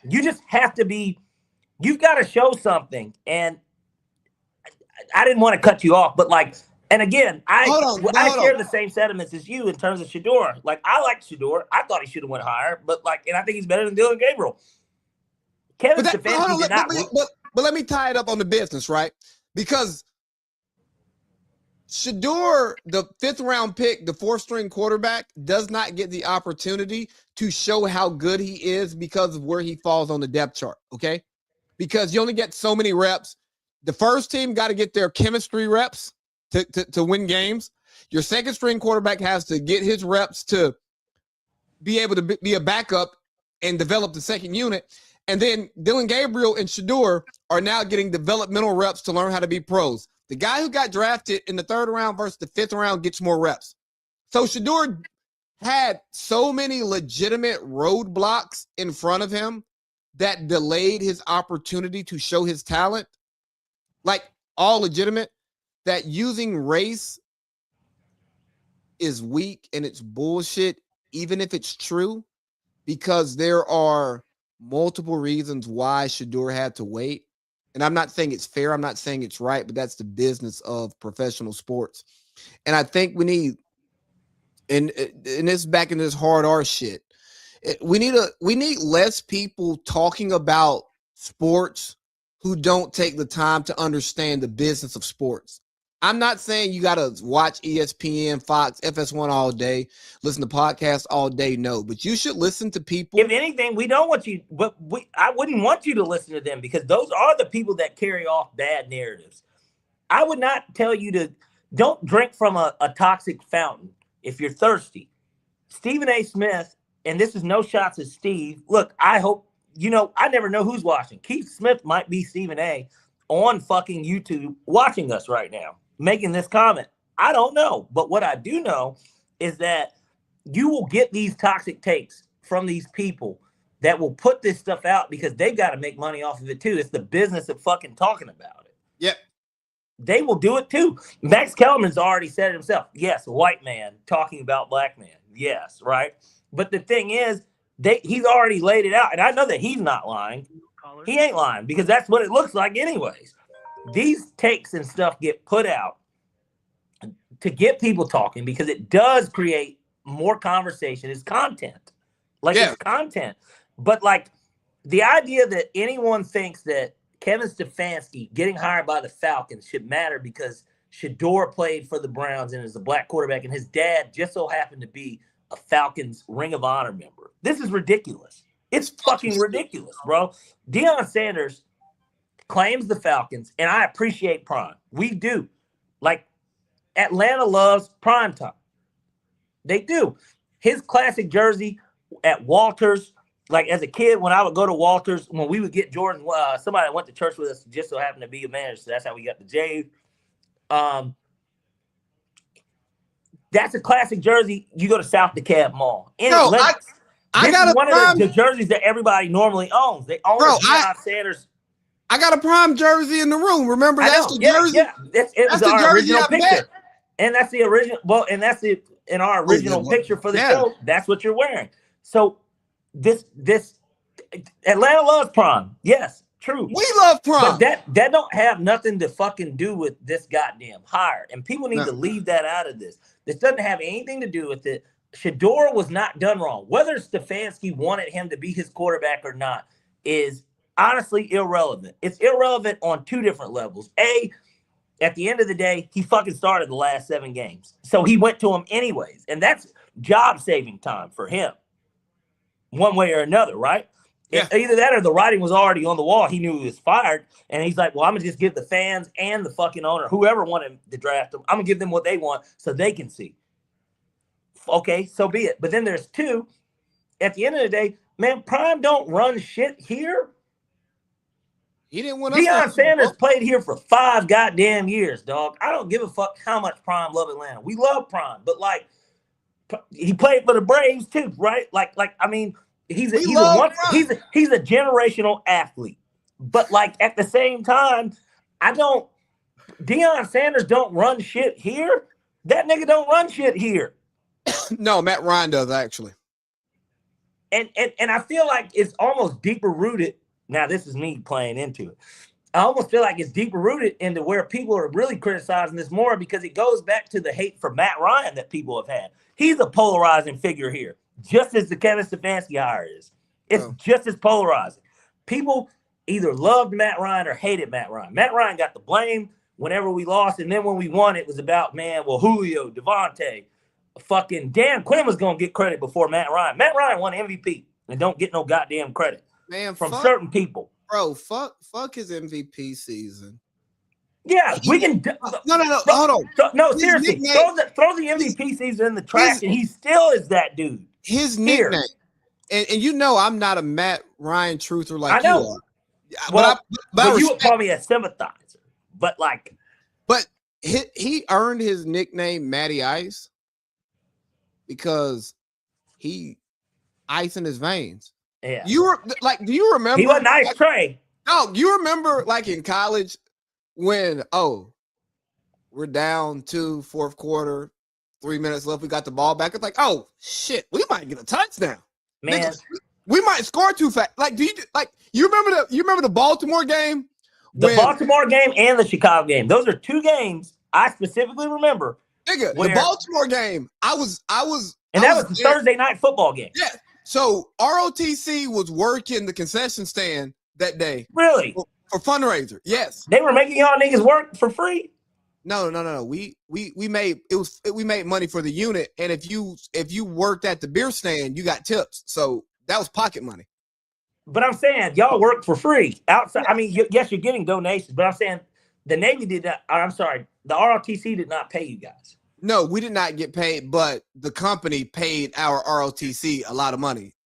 You just have to be. You've got to show something. And I didn't want to cut you off, but and again, I share the same sentiments as you in terms of Shador. I like Shador. I thought he should have went higher, but and I think he's better than Dylan Gabriel. Kevin Stefanski did not. But let me tie it up on the business, right? Because Shador, the 5th round pick, the 4th string quarterback, does not get the opportunity to show how good he is because of where he falls on the depth chart, okay? Because you only get so many reps. The first team got to get their chemistry reps to win games. Your 2nd string quarterback has to get his reps to be able to be a backup and develop the 2nd unit. And then Dylan Gabriel and Shador are now getting developmental reps to learn how to be pros. The guy who got drafted in the 3rd round versus the 5th round gets more reps. So Shador had so many legitimate roadblocks in front of him that delayed his opportunity to show his talent, all legitimate, that using race is weak and it's bullshit, even if it's true, because there are multiple reasons why Shador had to wait. And I'm not saying it's fair. I'm not saying it's right, but that's the business of professional sports. And I think we need, and this back in this hard R shit, we need less people talking about sports who don't take the time to understand the business of sports. I'm not saying you got to watch ESPN, Fox, FS1 all day, listen to podcasts all day. No, but you should listen to people. If anything, we don't want you, but I wouldn't want you to listen to them because those are the people that carry off bad narratives. I would not tell you don't drink from a toxic fountain if you're thirsty. Stephen A. Smith, and this is no shots at Steve. Look, I hope, I never know who's watching. Keith Smith might be Stephen A. on fucking YouTube watching us right now, making this comment. I don't know. But what I do know is that you will get these toxic takes from these people that will put this stuff out because they've got to make money off of it too. It's the business of fucking talking about it. Yep. They will do it too. Max Kellerman's already said it himself. Yes, white man talking about black man. Yes, right? But the thing is, he's already laid it out. And I know that he's not lying. He ain't lying because that's what it looks like anyways. These takes and stuff get put out to get people talking because it does create more conversation. It's content. It's content. But the idea that anyone thinks that Kevin Stefanski getting hired by the Falcons should matter because Shador played for the Browns and is a black quarterback and his dad just so happened to be a Falcons Ring of Honor member. This is ridiculous. It's fucking ridiculous, bro. Deion Sanders claims the Falcons, and I appreciate Prime. We do. Atlanta loves prime time. They do. His classic jersey at Walters, as a kid, when I would go to Walters, when we would get Jordan, somebody that went to church with us just so happened to be a manager, so that's how we got the J's. That's a classic jersey. You go to South DeKalb Mall. I got one of the jerseys that everybody normally owns. They own Deion Sanders. I got a Prime jersey in the room. Remember, that's the jersey. Yeah, it was our original picture, and that's the original. Well, and that's it in our original picture for the show. That's what you're wearing. So this Atlanta loves Prime. Yes, true. We love Prime, but that don't have nothing to fucking do with this goddamn hire, and people need to leave that out of this. This doesn't have anything to do with it. Shedeur was not done wrong. Whether Stefanski wanted him to be his quarterback or not is honestly irrelevant. It's irrelevant on two different levels. A, at the end of the day, he fucking started the last 7 games. So he went to him anyways. And that's job-saving time for him. One way or another, right? Yeah. Either that or the writing was already on the wall. He knew he was fired. And he's like, well, I'm going to just give the fans and the fucking owner, whoever wanted to draft him, I'm going to give them what they want so they can see. Okay, so be it. But then there's 2. At the end of the day, man, Prime don't run shit here. He didn't want Deion Sanders played here for 5 goddamn years, dog. I don't give a fuck how much Prime love Atlanta. We love Prime, but like he played for the Braves too, right? Like I mean, he's a generational athlete. But like at the same time, Deion Sanders don't run shit here. That nigga don't run shit here. No, Matt Ryan does actually. And I feel like it's almost deeper rooted. Now, this is me playing into it. I almost feel like it's deeper rooted into where people are really criticizing this more because it goes back to the hate for Matt Ryan that people have had. He's a polarizing figure here, just as the Kevin Stefanski hire is. It's just as polarizing. People either loved Matt Ryan or hated Matt Ryan. Matt Ryan got the blame whenever we lost, and then when we won, it was about, man, well, Julio, Devontae, fucking Dan Quinn was going to get credit before Matt Ryan. Matt Ryan won MVP and don't get no goddamn credit. Man, from certain people, bro. Fuck his MVP season. Yeah, we can. No. Hold on. No, seriously, throw the MVP season in the trash, and he still is that dude. His nickname, and you know, I'm not a Matt Ryan truther like I know. You are. But you would call me a sympathizer. But he earned his nickname Matty Ice because he ice in his veins. Yeah. Do you remember? He wasn't Ice Trey. No, you remember like in college when, we're down 2, fourth quarter, 3 minutes left, we got the ball back. It's like, oh shit, we might get a touchdown. Man. Niggas, we might score too fast. Like, you remember the Baltimore game? The Baltimore game and the Chicago game. Those are 2 games I specifically remember. Nigga, the Baltimore game, I was and that was the Thursday night football game. Yeah. So ROTC was working the concession stand that day. Really? For fundraiser. Yes. They were making y'all niggas work for free? No. We made money for the unit. And if you worked at the beer stand, you got tips. So that was pocket money. But I'm saying y'all work for free outside. I mean, yes, you're getting donations, but I'm saying the Navy did not. I'm sorry, the ROTC did not pay you guys. No, we did not get paid, but the company paid our ROTC a lot of money,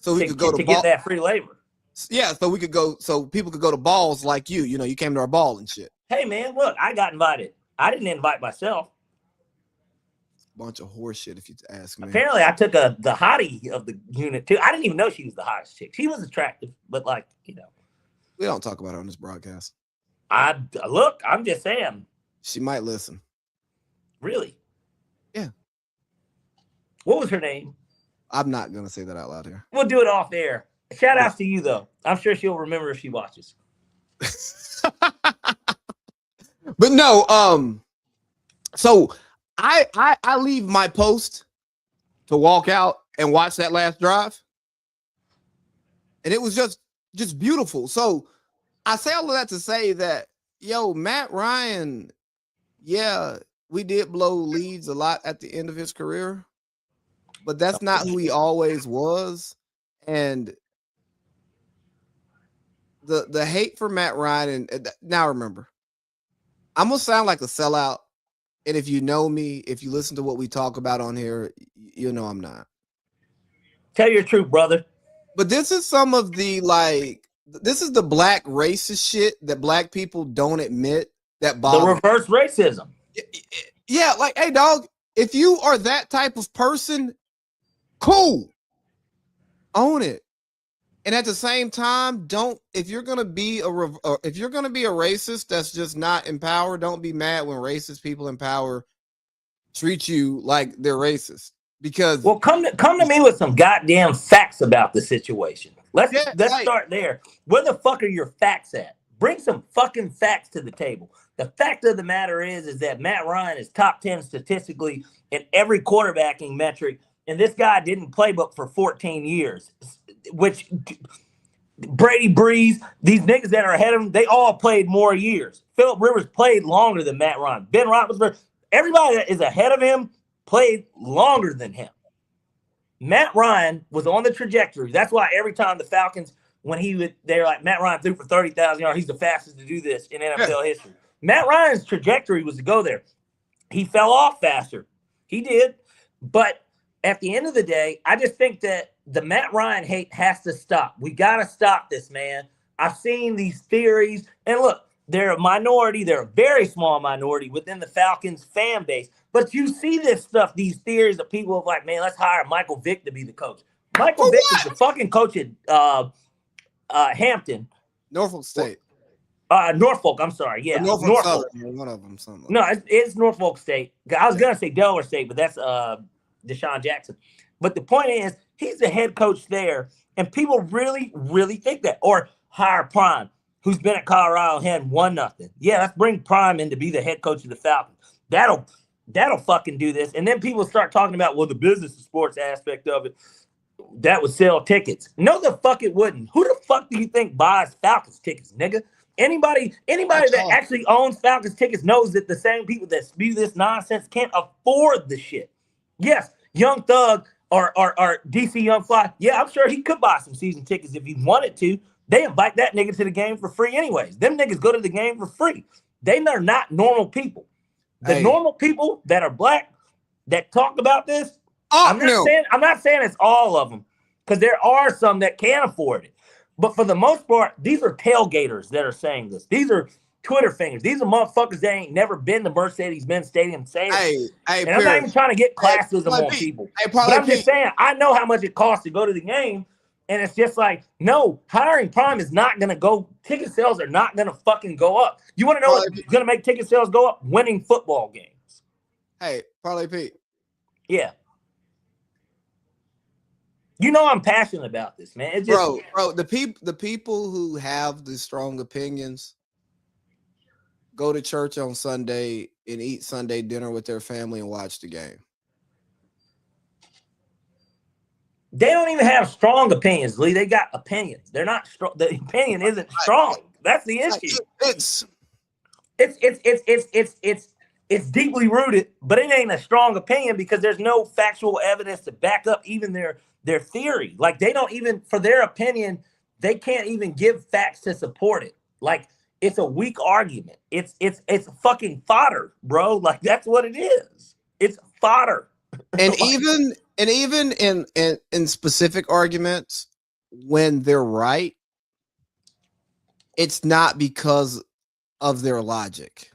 so we could go to get that free labor. Yeah, so we could go, so people could go to balls like you. You know, you came to our ball and shit. Hey man, look, I got invited. I didn't invite myself. Bunch of horse shit, if you ask me. Apparently, I took the hottie of the unit too. I didn't even know she was the hottest chick. She was attractive, but we don't talk about her on this broadcast. I'm just saying. She might listen. Really? Yeah. What was her name? I'm not gonna say that out loud here. We'll do it off air. Shout outs to you though. I'm sure she'll remember if she watches. But no, so I leave my post to walk out and watch that last drive, and it was just beautiful. So I say all of that to say that, Matt Ryan, we did blow leads a lot at the end of his career, but that's not who he always was. And the hate for Matt Ryan, and now remember, I'm gonna sound like a sellout. And if you know me, if you listen to what we talk about on here, you know I'm not. Tell your truth, brother. But this is some of the this is the black racist shit that black people don't admit that bothers. The reverse racism. Yeah, hey, dog, if you are that type of person, cool. Own it. And at the same time, if you're gonna be a racist that's just not in power, don't be mad when racist people in power treat you like they're racist. Because come to me with some goddamn facts about the situation. Let's start there. Where the fuck are your facts at? Bring some fucking facts to the table. The fact of the matter is that Matt Ryan is top 10 statistically in every quarterbacking metric, and this guy didn't play but for 14 years, which Brady Breeze, these niggas that are ahead of him, they all played more years. Phillip Rivers played longer than Matt Ryan. Ben Roethlisberger, everybody that is ahead of him played longer than him. Matt Ryan was on the trajectory. That's why every time the Falcons, they're like, Matt Ryan threw for 30,000 yards. He's the fastest to do this in NFL history. Matt Ryan's trajectory was to go there. He fell off faster. He did. But at the end of the day, I just think that the Matt Ryan hate has to stop. We got to stop this, man. I've seen these theories. And look, they're a minority. They're a very small minority within the Falcons fan base. But you see this stuff, these theories of people of like, man, let's hire Michael Vick to be the coach. Michael Vick is the fucking coach at Hampton. Norfolk State. Norfolk, I'm sorry. Yeah, Norfolk. One of them. Something. No, it's Norfolk State. I was going to say Delaware State, but that's Deshaun Jackson. But the point is, he's the head coach there, and people really, really think that. Or hire Prime, who's been at Colorado and hadn't won nothing. Yeah, let's bring Prime in to be the head coach of the Falcons. That'll fucking do this. And then people start talking about, well, the business and sports aspect of it, that would sell tickets. No, the fuck it wouldn't. Who the fuck do you think buys Falcons tickets, nigga? Anybody that actually owns Falcons tickets knows that the same people that spew this nonsense can't afford the shit. Yes, Young Thug or DC Young Fly, yeah, I'm sure he could buy some season tickets if he wanted to. They invite that nigga to the game for free anyways. Them niggas go to the game for free. They are not normal people. The normal people that are black that talk about this, I'm not saying it's all of them, because there are some that can afford it. But for the most part, these are tailgaters that are saying this. These are Twitter fingers. These are motherfuckers that ain't never been to Mercedes-Benz Stadium saying and I'm not even trying to get classism on people. But I'm just saying, I know how much it costs to go to the game. And it's just like, no, hiring Prime is not going to go. Ticket sales are not going to fucking go up. You want to know what's going to make ticket sales go up? Winning football games. Hey, Parlay Pete. Yeah. You know I'm passionate about this, man. It's just, bro, the people who have the strong opinions go to church on Sunday and eat Sunday dinner with their family and watch the game. They don't even have strong opinions, Lee. They got opinions. They're not strong. The opinion isn't strong. That's the issue. It's deeply rooted, but it ain't a strong opinion because there's no factual evidence to back up even their theory. Like they don't even, for their opinion, they can't even give facts to support it. Like it's a weak argument. It's fucking fodder, bro. Like that's what it is. It's fodder. And even in specific arguments, when they're right, it's not because of their logic.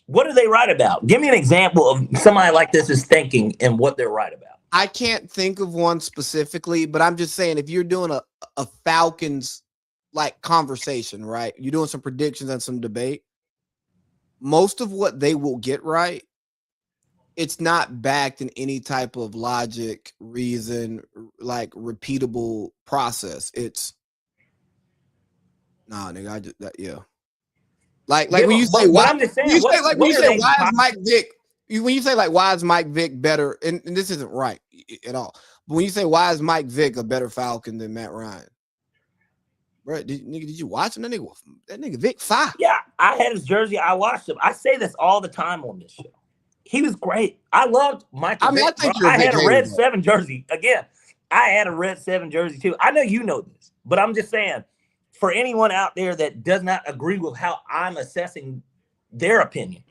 What are they right about? Give me an example of somebody like this is thinking and what they're right about. I can't think of one specifically, but I'm just saying if you're doing a Falcons like conversation, right? You're doing some predictions and some debate. Most of what they will get right, it's not backed in any type of logic, reason, like repeatable process. It's nah, nigga. Like when you say why, when you say why is Mike Vick better? And this isn't right at all. But when you say why is Mike Vick a better Falcon than Matt Ryan, bro? Did you watch him? That nigga Vick fire. Yeah, I had his jersey. I watched him. I say this all the time on this show. He was great. I loved Michael Vick. I had a red 7 jersey. Again, I had a red 7 jersey too. I know you know this, but I'm just saying, for anyone out there that does not agree with how I'm assessing their opinion,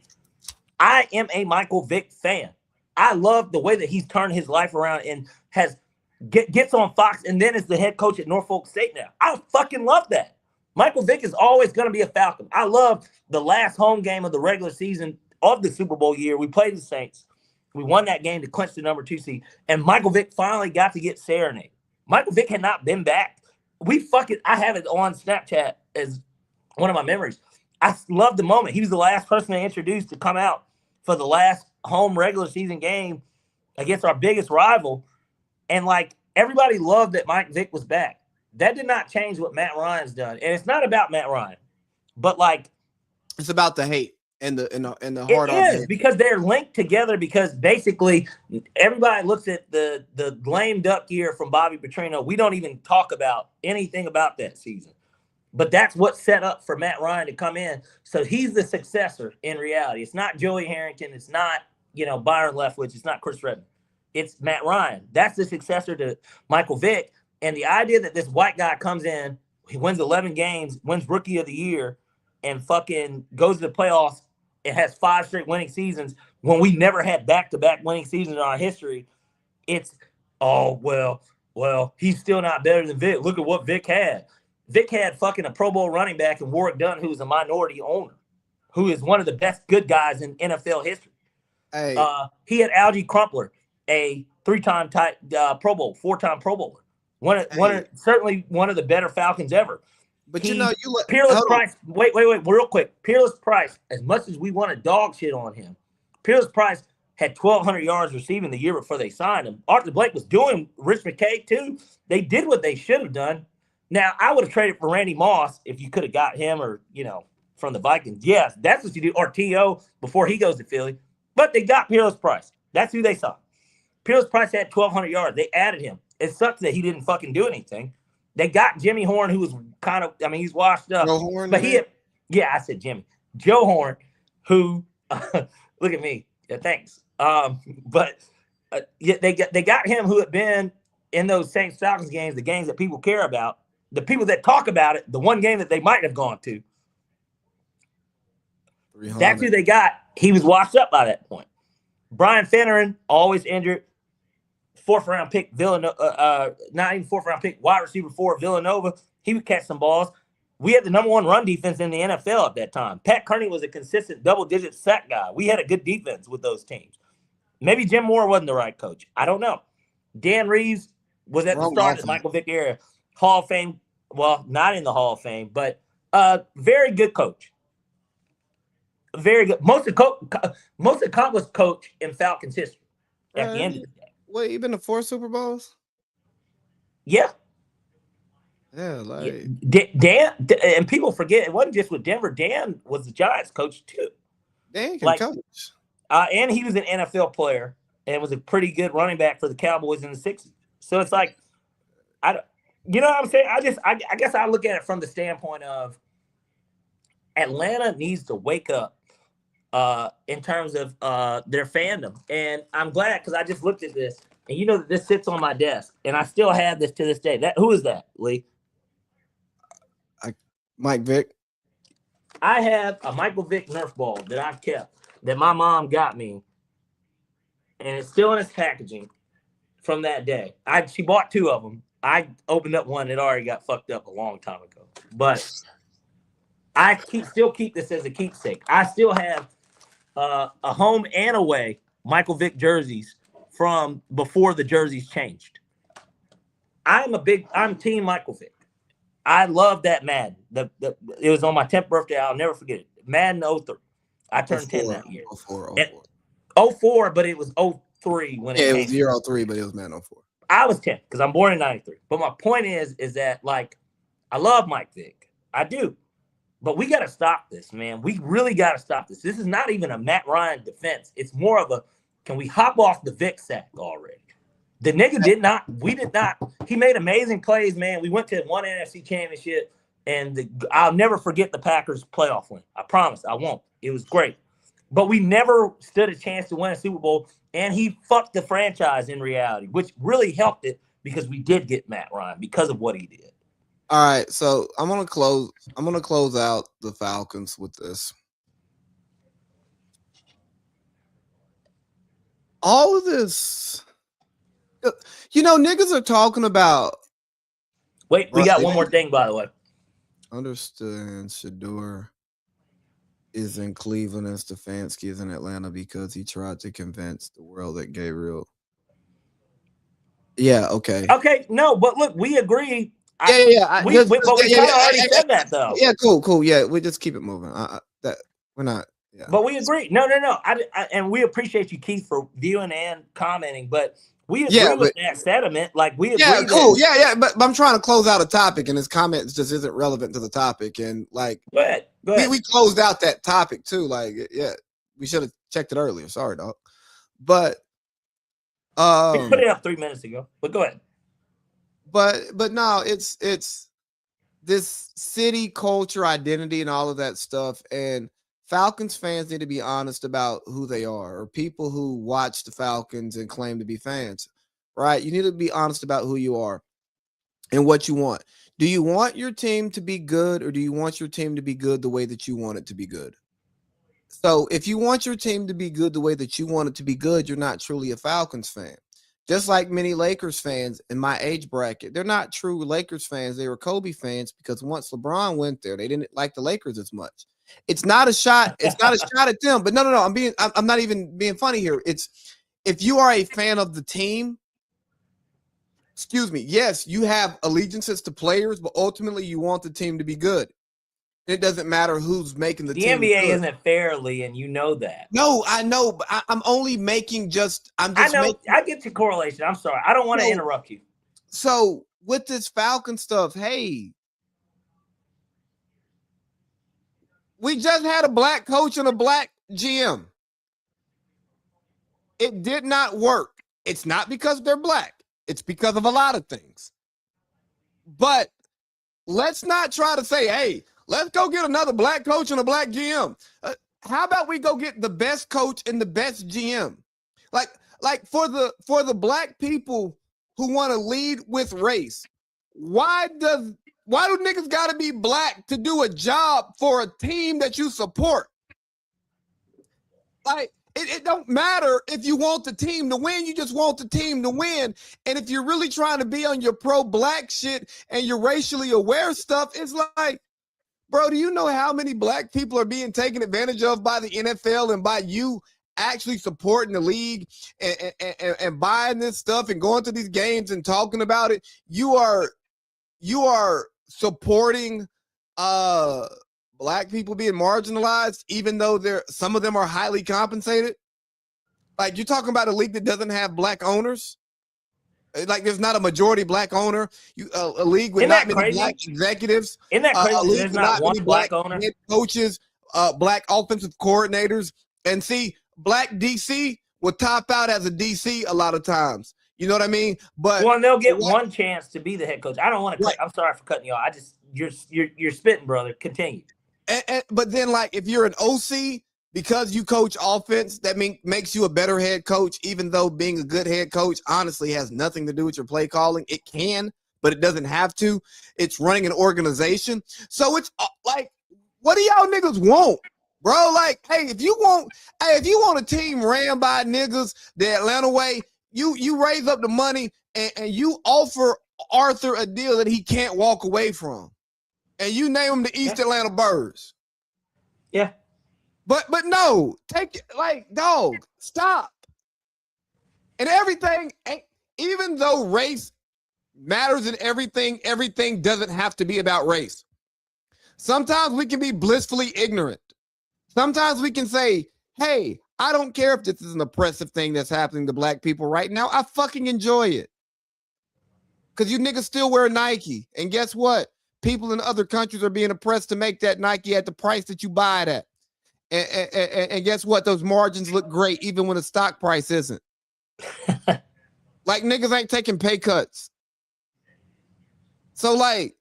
I am a Michael Vick fan. I love the way that he's turned his life around and gets on Fox and then is the head coach at Norfolk State now. I fucking love that. Michael Vick is always going to be a Falcon. I love the last home game of the regular season of the Super Bowl year. We played the Saints. We won that game to clinch the number 2 seed. And Michael Vick finally got to get serenade. Michael Vick had not been back. I have it on Snapchat as one of my memories. I love the moment. He was the last person they introduced to come out for the last home regular season game against our biggest rival. And like everybody loved that Mike Vick was back. That did not change what Matt Ryan's done. And it's not about Matt Ryan, but like it's about the hate and the hard it on is because they're linked together because basically everybody looks at the lame duck year from Bobby Petrino. We don't even talk about anything about that season. But that's what set up for Matt Ryan to come in. So he's the successor in reality. It's not Joey Harrington. It's not, Byron Leftwich. It's not Chris Redman. It's Matt Ryan. That's the successor to Michael Vick. And the idea that this white guy comes in, he wins 11 games, wins Rookie of the Year, and fucking goes to the playoffs and has 5 straight winning seasons when we never had back-to-back winning seasons in our history. It's, well, he's still not better than Vick. Look at what Vick had. Vick had fucking a Pro Bowl running back in Warwick Dunn, who's a minority owner, who is one of the best good guys in NFL history. Hey. He had Algie Crumpler, a 3-time Pro Bowl, 4-time Pro Bowler. Certainly one of the better Falcons ever. But Peerless Price. Wait, real quick. Peerless Price, as much as we want to dog shit on him, Peerless Price had 1,200 yards receiving the year before they signed him. Arthur Blake was doing Rich McKay too. They did what they should have done. Now, I would have traded for Randy Moss if you could have got him or, from the Vikings. Yes, that's what you do. Or T.O. before he goes to Philly. But they got Peerless Price. That's who they saw. Peerless Price had 1,200 yards. They added him. It sucks that he didn't fucking do anything. They got Jimmy Horn, who was kind of, he's washed up. Joe Horn? But I said Jimmy. Joe Horn, who, look at me. Yeah, thanks. They got him who had been in those Saints Falcons games, the games that people care about. The people that talk about it, the one game that they might have gone to. That's who they got. He was washed up by that point. Brian Finneran, always injured. 4th-round pick, Villanova. Not even 4th-round pick, wide receiver 4 Villanova. He would catch some balls. We had the number 1 run defense in the NFL at that time. Pat Kearney was a consistent double-digit sack guy. We had a good defense with those teams. Maybe Jim Moore wasn't the right coach. I don't know. Dan Reeves was at the start of the Michael Vick era. Hall of Fame, well, not in the Hall of Fame, but very good coach. Very good. Most accomplished coach in Falcons history at the end of the day. Wait, you been to 4 Super Bowls? Yeah. Yeah, like Dan, and people forget it wasn't just with Denver. Dan was the Giants coach too. Dan can coach. And he was an NFL player and was a pretty good running back for the Cowboys in the 60s. So it's like, you know what I'm saying? I guess I look at it from the standpoint of Atlanta needs to wake up in terms of their fandom. And I'm glad because I just looked at this and you know that this sits on my desk and I still have this to this day. Who is that, Lee? Mike Vick. I have a Michael Vick Nerf ball that I've kept that my mom got me, and it's still in its packaging from that day. She bought 2 of them. I opened up one that already got fucked up a long time ago, but I still keep this as a keepsake. I still have a home and away Michael Vick jerseys from before the jerseys changed. I'm team Michael Vick. I love that Madden. It was on my 10th birthday. I'll never forget it. Madden 03. I turned 10 that year. 04, but it was 03 when it came. It was year 03, but it was Madden 04. I was 10 because I'm born in 93. But my point is that, like, I love Mike Vick. I do. But we got to stop this, man. We really got to stop this. This is not even a Matt Ryan defense. It's more of a, can we hop off the Vick sack already? The nigga did not. He made amazing plays, man. We went to one NFC championship, and I'll never forget the Packers playoff win. I promise I won't. It was great. But we never stood a chance to win a Super Bowl, and he fucked the franchise in reality, which really helped it because we did get Matt Ryan because of what he did. All right, so I'm gonna close out the Falcons with this. All of this, you know, niggas are talking about. Wait, we got one more thing, by the way. Understand Shador is in Cleveland and Stefanski is in Atlanta because he tried to convince the world that Gabriel Yeah. Okay. Okay. No, but look, we agree. Yeah. We kind of already said that though. Yeah. Cool. Yeah. We just keep it moving. That we're not. Yeah. But we agree. No. And we appreciate you, Keith, for viewing and commenting. But we agree with that sentiment. Like we agree. Yeah, cool. Yeah. But I'm trying to close out a topic, and his comments just isn't relevant to the topic. And like, go ahead. We closed out that topic too. Like, yeah, we should have checked it earlier. Sorry, dog. But we put it up 3 minutes ago. But go ahead. But no, it's this city culture, identity, and all of that stuff. And Falcons fans need to be honest about who they are, or people who watch the Falcons and claim to be fans, right? You need to be honest about who you are and what you want. Do you want your team to be good, or do you want your team to be good the way that you want it to be good? So if you want your team to be good the way that you want it to be good, you're not truly a Falcons fan. Just like many Lakers fans in my age bracket, they're not true Lakers fans. They were Kobe fans because once LeBron went there, they didn't like the Lakers as much. It's not a shot. It's not a shot at them. But no. I'm not even being funny here. It's if you are a fan of the team, excuse me, yes, you have allegiances to players, but ultimately you want the team to be good. It doesn't matter who's making the team. The NBA isn't fairly, and you know that. No, I know, but I'm only making I know. I get your correlation. I'm sorry. I don't want to interrupt you. So with this Falcon stuff, hey, we just had a black coach and a black GM. It did not work. It's not because they're black. It's because of a lot of things. But let's not try to say, hey, let's go get another black coach and a black GM. How about we go get the best coach and the best GM? Like for the black people who want to lead with race, why do niggas got to be black to do a job for a team that you support? Like, it don't matter if you want the team to win, you just want the team to win. And if you're really trying to be on your pro-black shit and your racially aware stuff, it's like, bro, do you know how many black people are being taken advantage of by the NFL and by you actually supporting the league and buying this stuff and going to these games and talking about it? You are supporting black people being marginalized, even though some of them are highly compensated. Like, you're talking about a league that doesn't have black owners. Like, there's not a majority black owner. A league with not many black executives. Isn't that crazy? There's not one black owner. Head coaches, black offensive coordinators, and see, black DC will top out as a DC a lot of times. You know what I mean? But they'll get one chance to be the head coach. I don't want to. Right. I'm sorry for cutting you off. You're spitting, brother. Continue. But then, like, if you're an OC, because you coach offense, that makes you a better head coach, even though being a good head coach honestly has nothing to do with your play calling. It can, but it doesn't have to. It's running an organization. So it's like, what do y'all niggas want, bro? Like, hey, if you want a team ran by niggas the Atlanta way, you raise up the money and you offer Arthur a deal that he can't walk away from. And you name them the East Atlanta Birds. Yeah. But no, take it, like, dog, stop. And everything, even though race matters in everything doesn't have to be about race. Sometimes we can be blissfully ignorant. Sometimes we can say, hey, I don't care if this is an oppressive thing that's happening to black people right now. I fucking enjoy it. Because you niggas still wear Nike. And guess what? People in other countries are being oppressed to make that Nike at the price that you buy it at. And guess what? Those margins look great even when the stock price isn't. Like, niggas ain't taking pay cuts. So, like,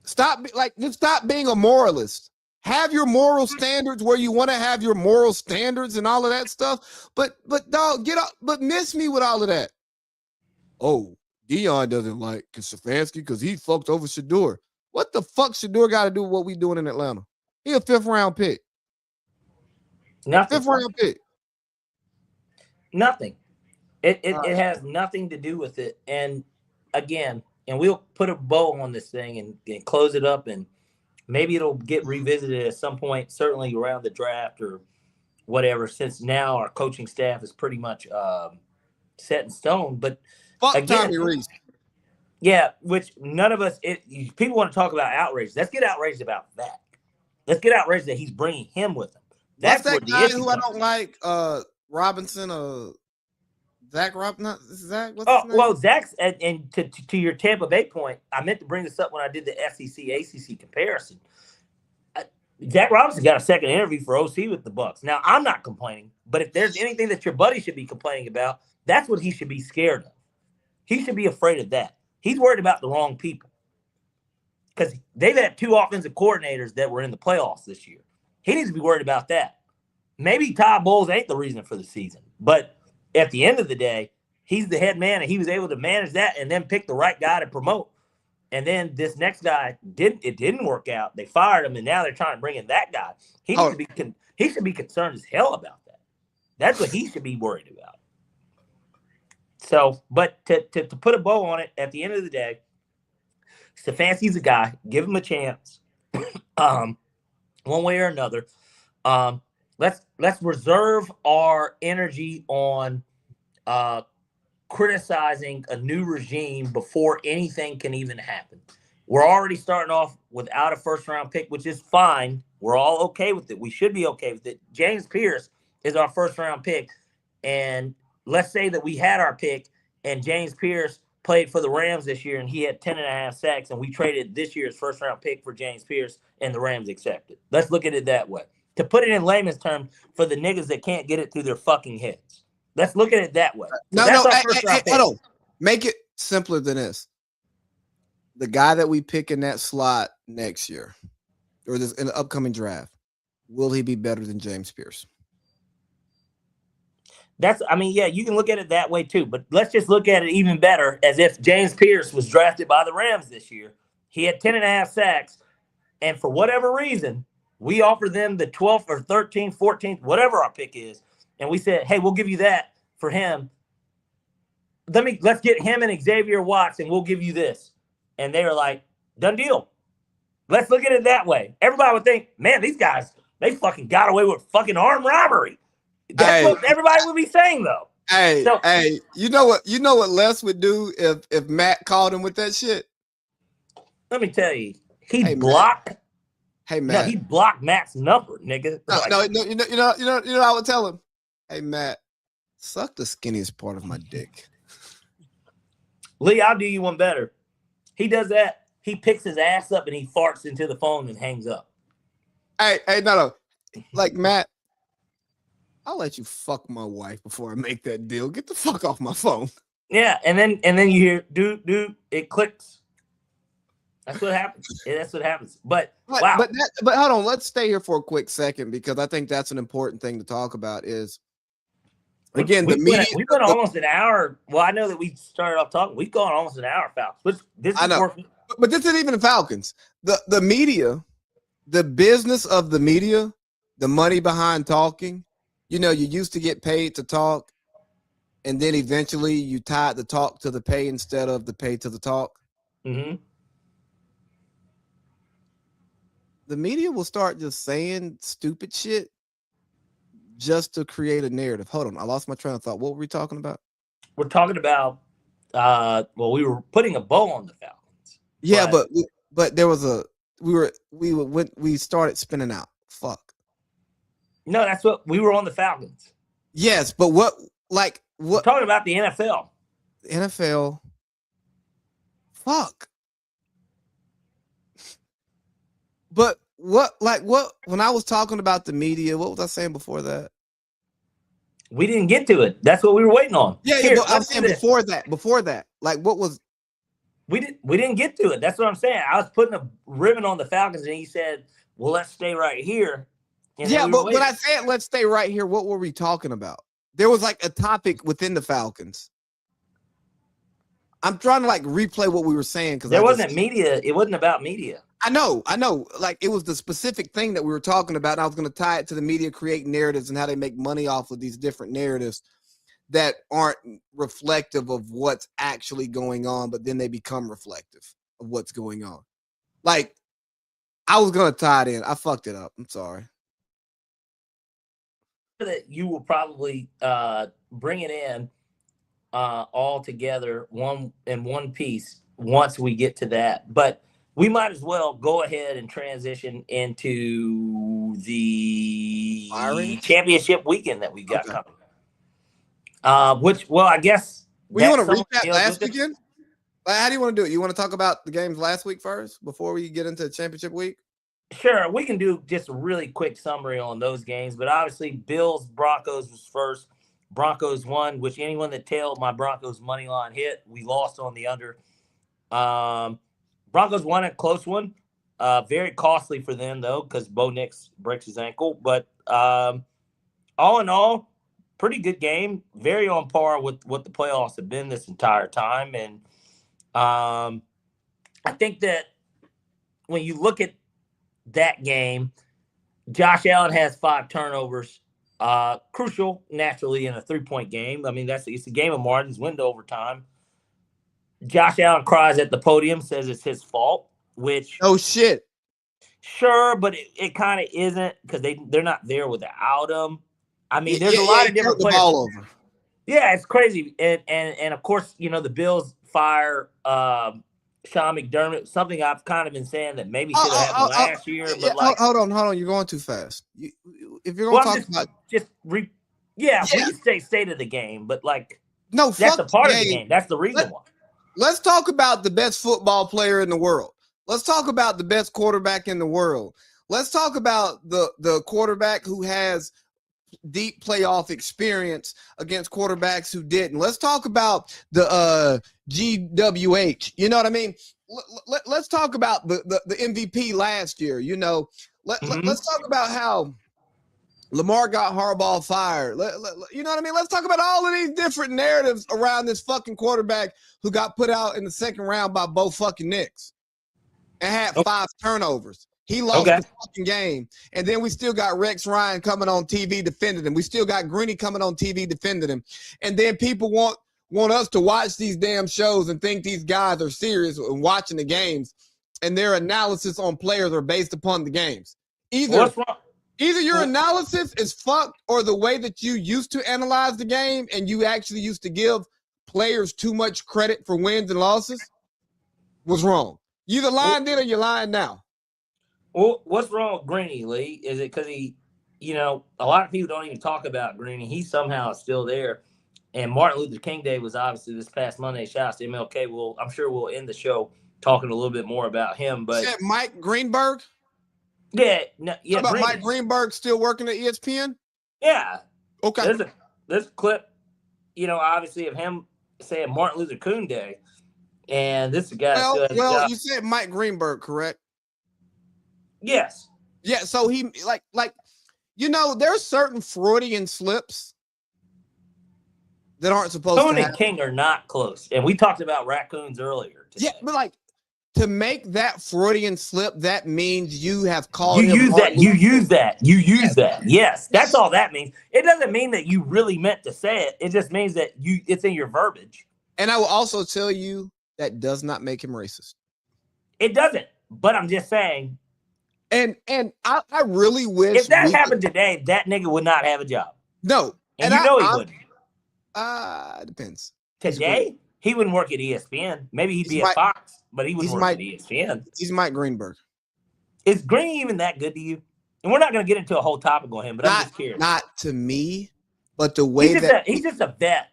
just stop being a moralist. Have your moral standards where you want to have your moral standards and all of that stuff. But dog, but miss me with all of that. Oh, Dion doesn't like Stefanski because he fucked over Shador. What the fuck Shador got to do with what we doing in Atlanta? He a 5th round pick. Nothing. 5th round pick. Nothing. It has nothing to do with it. And again, and we'll put a bow on this thing and close it up, and maybe it'll get revisited at some point, certainly around the draft or whatever, since now our coaching staff is pretty much set in stone. But Fuck again, Tommy Reese. Yeah, which none of us. People want to talk about outrage. Let's get outraged about that. Let's get outraged that he's bringing him with him. What's That's where that the guy issue who I comes. don't like? Robinson. Zach Robinson. Zach. What's Oh his name? well, Zach's and to your Tampa Bay point, I meant to bring this up when I did the SEC ACC comparison. Zach Robinson got a second interview for OC with the Bucs. Now I'm not complaining, but if there's anything that your buddy should be complaining about, that's what he should be scared of. He should be afraid of that. He's worried about the wrong people because they've had 2 offensive coordinators that were in the playoffs this year. He needs to be worried about that. Maybe Todd Bowles ain't the reason for the season, but at the end of the day, he's the head man, and he was able to manage that and then pick the right guy to promote. And then this next guy didn't work out. They fired him, and now they're trying to bring in that guy. He should be concerned as hell about that. That's what he should be worried about. So, but to put a bow on it, at the end of the day, Stefanski's a guy. Give him a chance, one way or another. Let's reserve our energy on criticizing a new regime before anything can even happen. We're already starting off without a first-round pick, which is fine. We're all okay with it. We should be okay with it. James Pierce is our first-round pick, and let's say that we had our pick and James Pierce played for the Rams this year and he had 10.5 sacks, and we traded this year's first-round pick for James Pierce and the Rams accepted. Let's look at it that way. To put it in layman's terms for the niggas that can't get it through their fucking heads. Let's look at it that way. No, hold on. Make it simpler than this. The guy that we pick in that slot next year, or this in the upcoming draft, will he be better than James Pierce? You can look at it that way too, but let's just look at it even better as if James Pierce was drafted by the Rams this year. He had 10.5 sacks, and for whatever reason, we offered them the 12th or 13th, 14th, whatever our pick is, and we said, hey, we'll give you that for him. Let's get him and Xavier Watts, and we'll give you this. And they were like, done deal. Let's look at it that way. Everybody would think, man, these guys, they fucking got away with fucking armed robbery. That's what everybody would be saying, though. Hey, you know what Les would do if Matt called him with that shit? Let me tell you, he blocked. Hey, Matt. No, he blocked Matt's number, nigga. No, you know, I would tell him, hey, Matt, suck the skinniest part of my dick. Lee, I'll do you one better. He does that. He picks his ass up and he farts into the phone and hangs up. Hey, no. Like, Matt, I'll let you fuck my wife before I make that deal. Get the fuck off my phone. Yeah, and then you hear, dude, it clicks. That's what happens. That's what happens. But wow. But hold on, let's stay here for a quick second because I think that's an important thing to talk about is, again, the media. We've been almost an hour. Well, I know that we started off talking. We've gone almost an hour, Falcons. I know. But this isn't even the Falcons. The media, the business of the media, the money behind talking. You know, you used to get paid to talk, and then eventually you tied the talk to the pay instead of the pay to the talk. Mm-hmm. The media will start just saying stupid shit just to create a narrative. Hold on, I lost my train of thought. What were we talking about? We're talking about, we were putting a bow on the Falcons. Yeah, but there was we started spinning out. Fuck. No, that's what we were on the Falcons. Yes, but what? We're talking about the NFL. The NFL. Fuck. But what? When I was talking about the media, what was I saying before that? We didn't get to it. That's what we were waiting on. Yeah. But I'm saying before that. Like, what was? We didn't get to it. That's what I'm saying. I was putting a ribbon on the Falcons, and he said, "Well, let's stay right here." Yeah, but when I said let's stay right here, what were we talking about? There was like a topic within the Falcons. I'm trying to replay what we were saying because there wasn't media. It wasn't about media. I know. Like, it was the specific thing that we were talking about. And I was going to tie it to the media creating narratives and how they make money off of these different narratives that aren't reflective of what's actually going on, but then they become reflective of what's going on. Like, I was going to tie it in. I fucked it up. I'm sorry. That you will probably bring it in all together, one piece once we get to that. But we might as well go ahead and transition into the championship weekend that we got coming. I guess. Well, you want to recap last weekend? How do you want to do it? You want to talk about the games last week first before we get into the championship week? Sure, we can do just a really quick summary on those games. But obviously, Bills Broncos was first. Broncos won, which anyone that tailed my Broncos money line hit. We lost on the under. Broncos won a close one. Very costly for them, though, because Bo Nix breaks his ankle. But all in all, pretty good game. Very on par with what the playoffs have been this entire time. And I think that when you look at that game, Josh Allen has 5 turnovers. Crucial, naturally, in a 3-point game. I mean, it's a game of margins, went to overtime. Josh Allen cries at the podium, says it's his fault, which oh shit. Sure, but it kind of isn't because they're not there without him. I mean, there's a lot of different players. Ball over. Yeah, it's crazy, and of course, the Bills fire Sean McDermott. Something I've kind of been saying that maybe should have happened last year. But hold on, you're going too fast. If you're going to talk about we can say state of the game, but no, that's a part of the game. That's the reason why. Let's talk about the best football player in the world. Let's talk about the best quarterback in the world. Let's talk about the quarterback who has deep playoff experience against quarterbacks who didn't. Let's talk about the GWH. You know what I mean? Let's talk about the MVP last year. Let's talk about how Lamar got Harbaugh fired. You know what I mean? Let's talk about all of these different narratives around this fucking quarterback who got put out in the second round by Bo fucking Nix and had 5 turnovers. He lost the fucking game. And then we still got Rex Ryan coming on TV defending him. We still got Greeny coming on TV defending him. And then people want us to watch these damn shows and think these guys are serious and watching the games, and their analysis on players are based upon the games. Either your analysis is fucked, or the way that you used to analyze the game and you actually used to give players too much credit for wins and losses was wrong. You either lying then or you're lying now. Well, what's wrong with Greeny, Lee? Is it because he, a lot of people don't even talk about Greeny. He somehow is still there. And Martin Luther King Day was obviously this past Monday. Shout out to MLK. I'm sure we'll end the show talking a little bit more about him. But is that Mike Greenberg? Yeah. About Mike Greenberg still working at ESPN? Yeah. Okay. There's a clip, obviously of him saying Martin Luther King Day. And this guy. Well, you said Mike Greenberg, correct? Yes. Yeah. So he there's certain Freudian slips that aren't supposed to happen. Coon and King are not close. And we talked about raccoons earlier today. Yeah, but to make that Freudian slip, that means you have called him. You use that. Yes. That's all that means. It doesn't mean that you really meant to say it. It just means that it's in your verbiage. And I will also tell you that does not make him racist. It doesn't. But I'm just saying. And I really wish if that happened today, that nigga would not have a job. No. And he wouldn't. It depends. Today, he wouldn't work at ESPN. Maybe he'd be at Fox, but he wouldn't work at ESPN. He's Mike Greenberg. Is Green even that good to you? And we're not going to get into a whole topic on him, but I'm just curious. Not to me, but the way he's just a vet.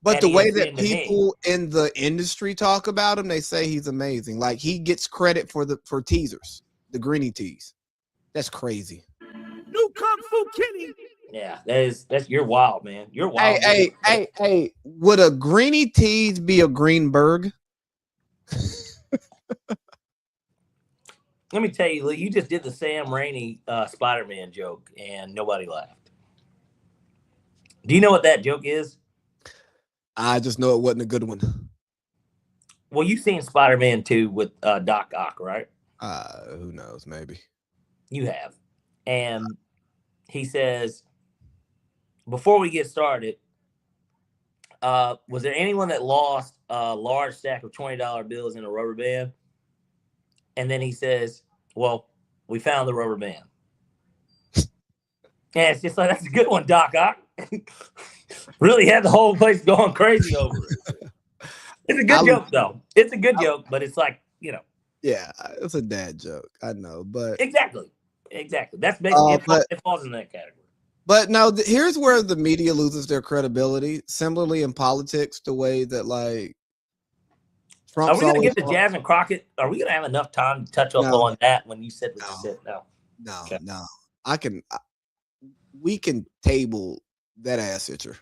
But the way that people in the industry talk about him, they say he's amazing. He gets credit for teasers, the Greeny tease. That's crazy. New Kung Fu Kenny. Yeah, that's you're wild, man. You're wild. Hey, would a Greeny tease be a Greenberg? Let me tell you, Lee, you just did the Sam Raimi Spider-Man joke, and nobody laughed. Do you know what that joke is? I just know it wasn't a good one. Well, you've seen Spider-Man 2 with Doc Ock, right? Who knows? Maybe. You have. And he says, before we get started, was there anyone that lost a large stack of $20 bills in a rubber band? And then he says, well, we found the rubber band. And it's just that's a good one, Doc Ock. really had the whole place going crazy over it. It's a good joke, though. It's a good joke, but it's like, Yeah, it's a dad joke. I know, but exactly. That's basically it falls in that category. But now here's where the media loses their credibility. Similarly in politics, the way that like Trump's Are we going to get to Jazz and Crockett? Are we going to have enough time to touch up on that when you said what you said? No. Okay. No. We can table that ass itcher.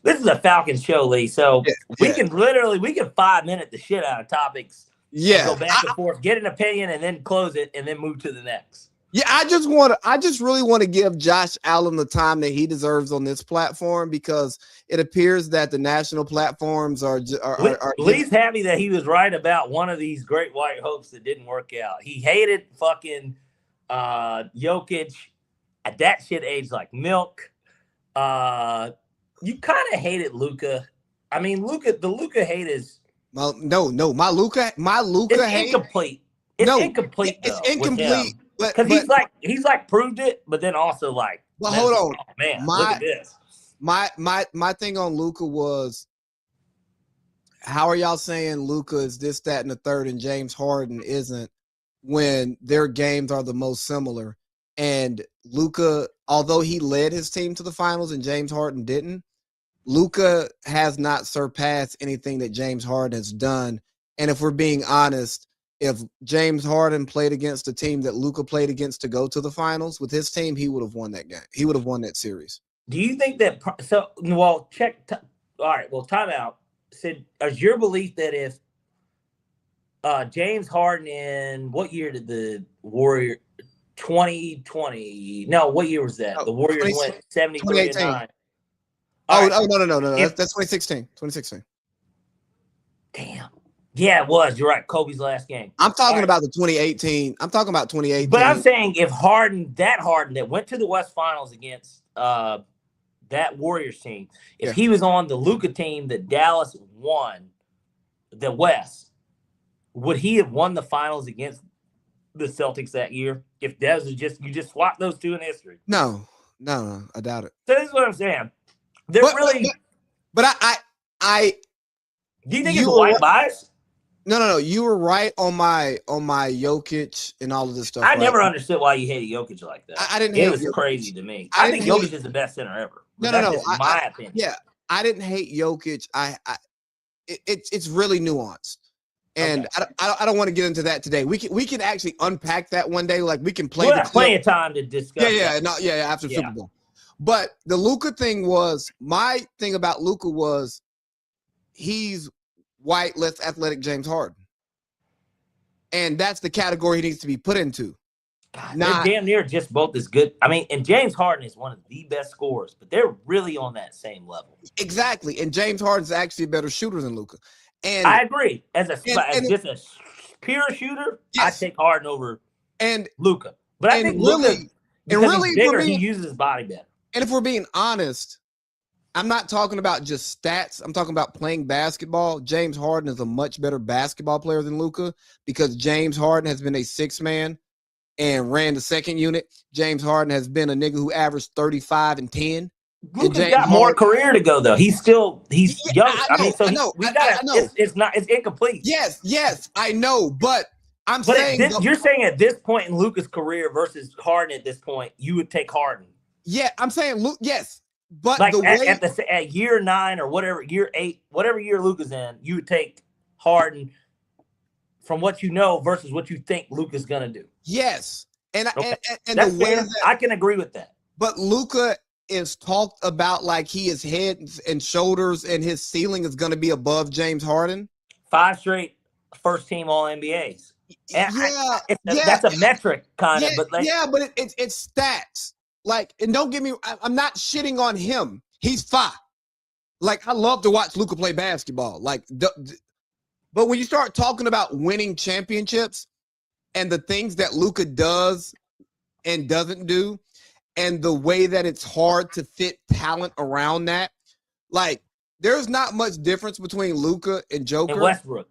This is a Falcons show, Lee. So we can 5-minute the shit out of topics. Yeah. Go back and forth, get an opinion, and then close it, and then move to the next. Yeah, I just really want to give Josh Allen the time that he deserves on this platform, because it appears that the national platforms are Lee's happy that he was right about one of these great white hopes that didn't work out. He hated fucking Jokic. That shit aged like milk. You kind of hated Luka. I mean, the Luka hate is my Luka hate incomplete. It's incomplete. It's incomplete. Because he's like proved it, but then also like, well, hold on, man, look at this. My thing on Luka was, how are y'all saying Luka is this, that, and the third, and James Harden isn't, when their games are the most similar? And Luka, although he led his team to the finals and James Harden didn't, Luka has not surpassed anything that James Harden has done. And if we're being honest, if James Harden played against a team that Luka played against to go to the finals with his team, he would have won that game. He would have won that series. Do you think that – so, well, all right, well, time out. Sid, is your belief that if James Harden in – what year did the Warriors – 2020 – no, what year was that? The Warriors went 73-9. Oh, no. That's 2016. 2016. Damn. Yeah, it was. You're right. Kobe's last game. I'm talking about the 2018. I'm talking about 2018. But I'm saying if Harden that went to the West Finals against that Warriors team, if he was on the Luka team that Dallas won the West, would he have won the finals against the Celtics that year? If that was you just swap those two in history? No, I doubt it. So this is what I'm saying. But I do you think it's white bias? No. You were right on my Jokic and all of this stuff. I never understood why you hated Jokic like that. I didn't. It was crazy to me. I think Jokic is the best center ever. No. My opinion. Yeah, I didn't hate Jokic. It's really nuanced, and I don't want to get into that today. We can actually unpack that one day. Like we can play. We'll have plenty of time to discuss. After Super Bowl. But the Luka thing was, my thing about Luka was, he's white, less athletic James Harden. And that's the category he needs to be put into. God, they're damn near just both as good. I mean, and James Harden is one of the best scorers, but they're really on that same level. Exactly. And James Harden's actually a better shooter than Luka. And I agree. As a pure shooter, yes. I take Harden over Luka. But I think Luka, because he's bigger, he uses his body better. And if we're being honest, I'm not talking about just stats. I'm talking about playing basketball. James Harden is a much better basketball player than Luka, because James Harden has been a sixth man and ran the second unit. James Harden has been a nigga who averaged 35 and 10. Luka's got more career to go, though. He's young. I know. It's incomplete. Yes, I know. But you're saying at this point in Luka's career versus Harden at this point, you would take Harden. Yeah, I'm saying Luke. Yes, but like at year 9 or whatever, year 8, whatever year Luka's in, you would take Harden from what you know versus what you think Luka's gonna do. Yes, and the way I can agree with that. But Luka is talked about like he is head and shoulders, and his ceiling is going to be above James Harden. 5 straight first team All NBAs. That's a metric kind of, but it's stats. Like, and don't get me, I'm not shitting on him. He's fine. Like, I love to watch Luka play basketball. Like, but when you start talking about winning championships and the things that Luka does and doesn't do, and the way that it's hard to fit talent around that, like, there's not much difference between Luka and Joker. And Westbrook.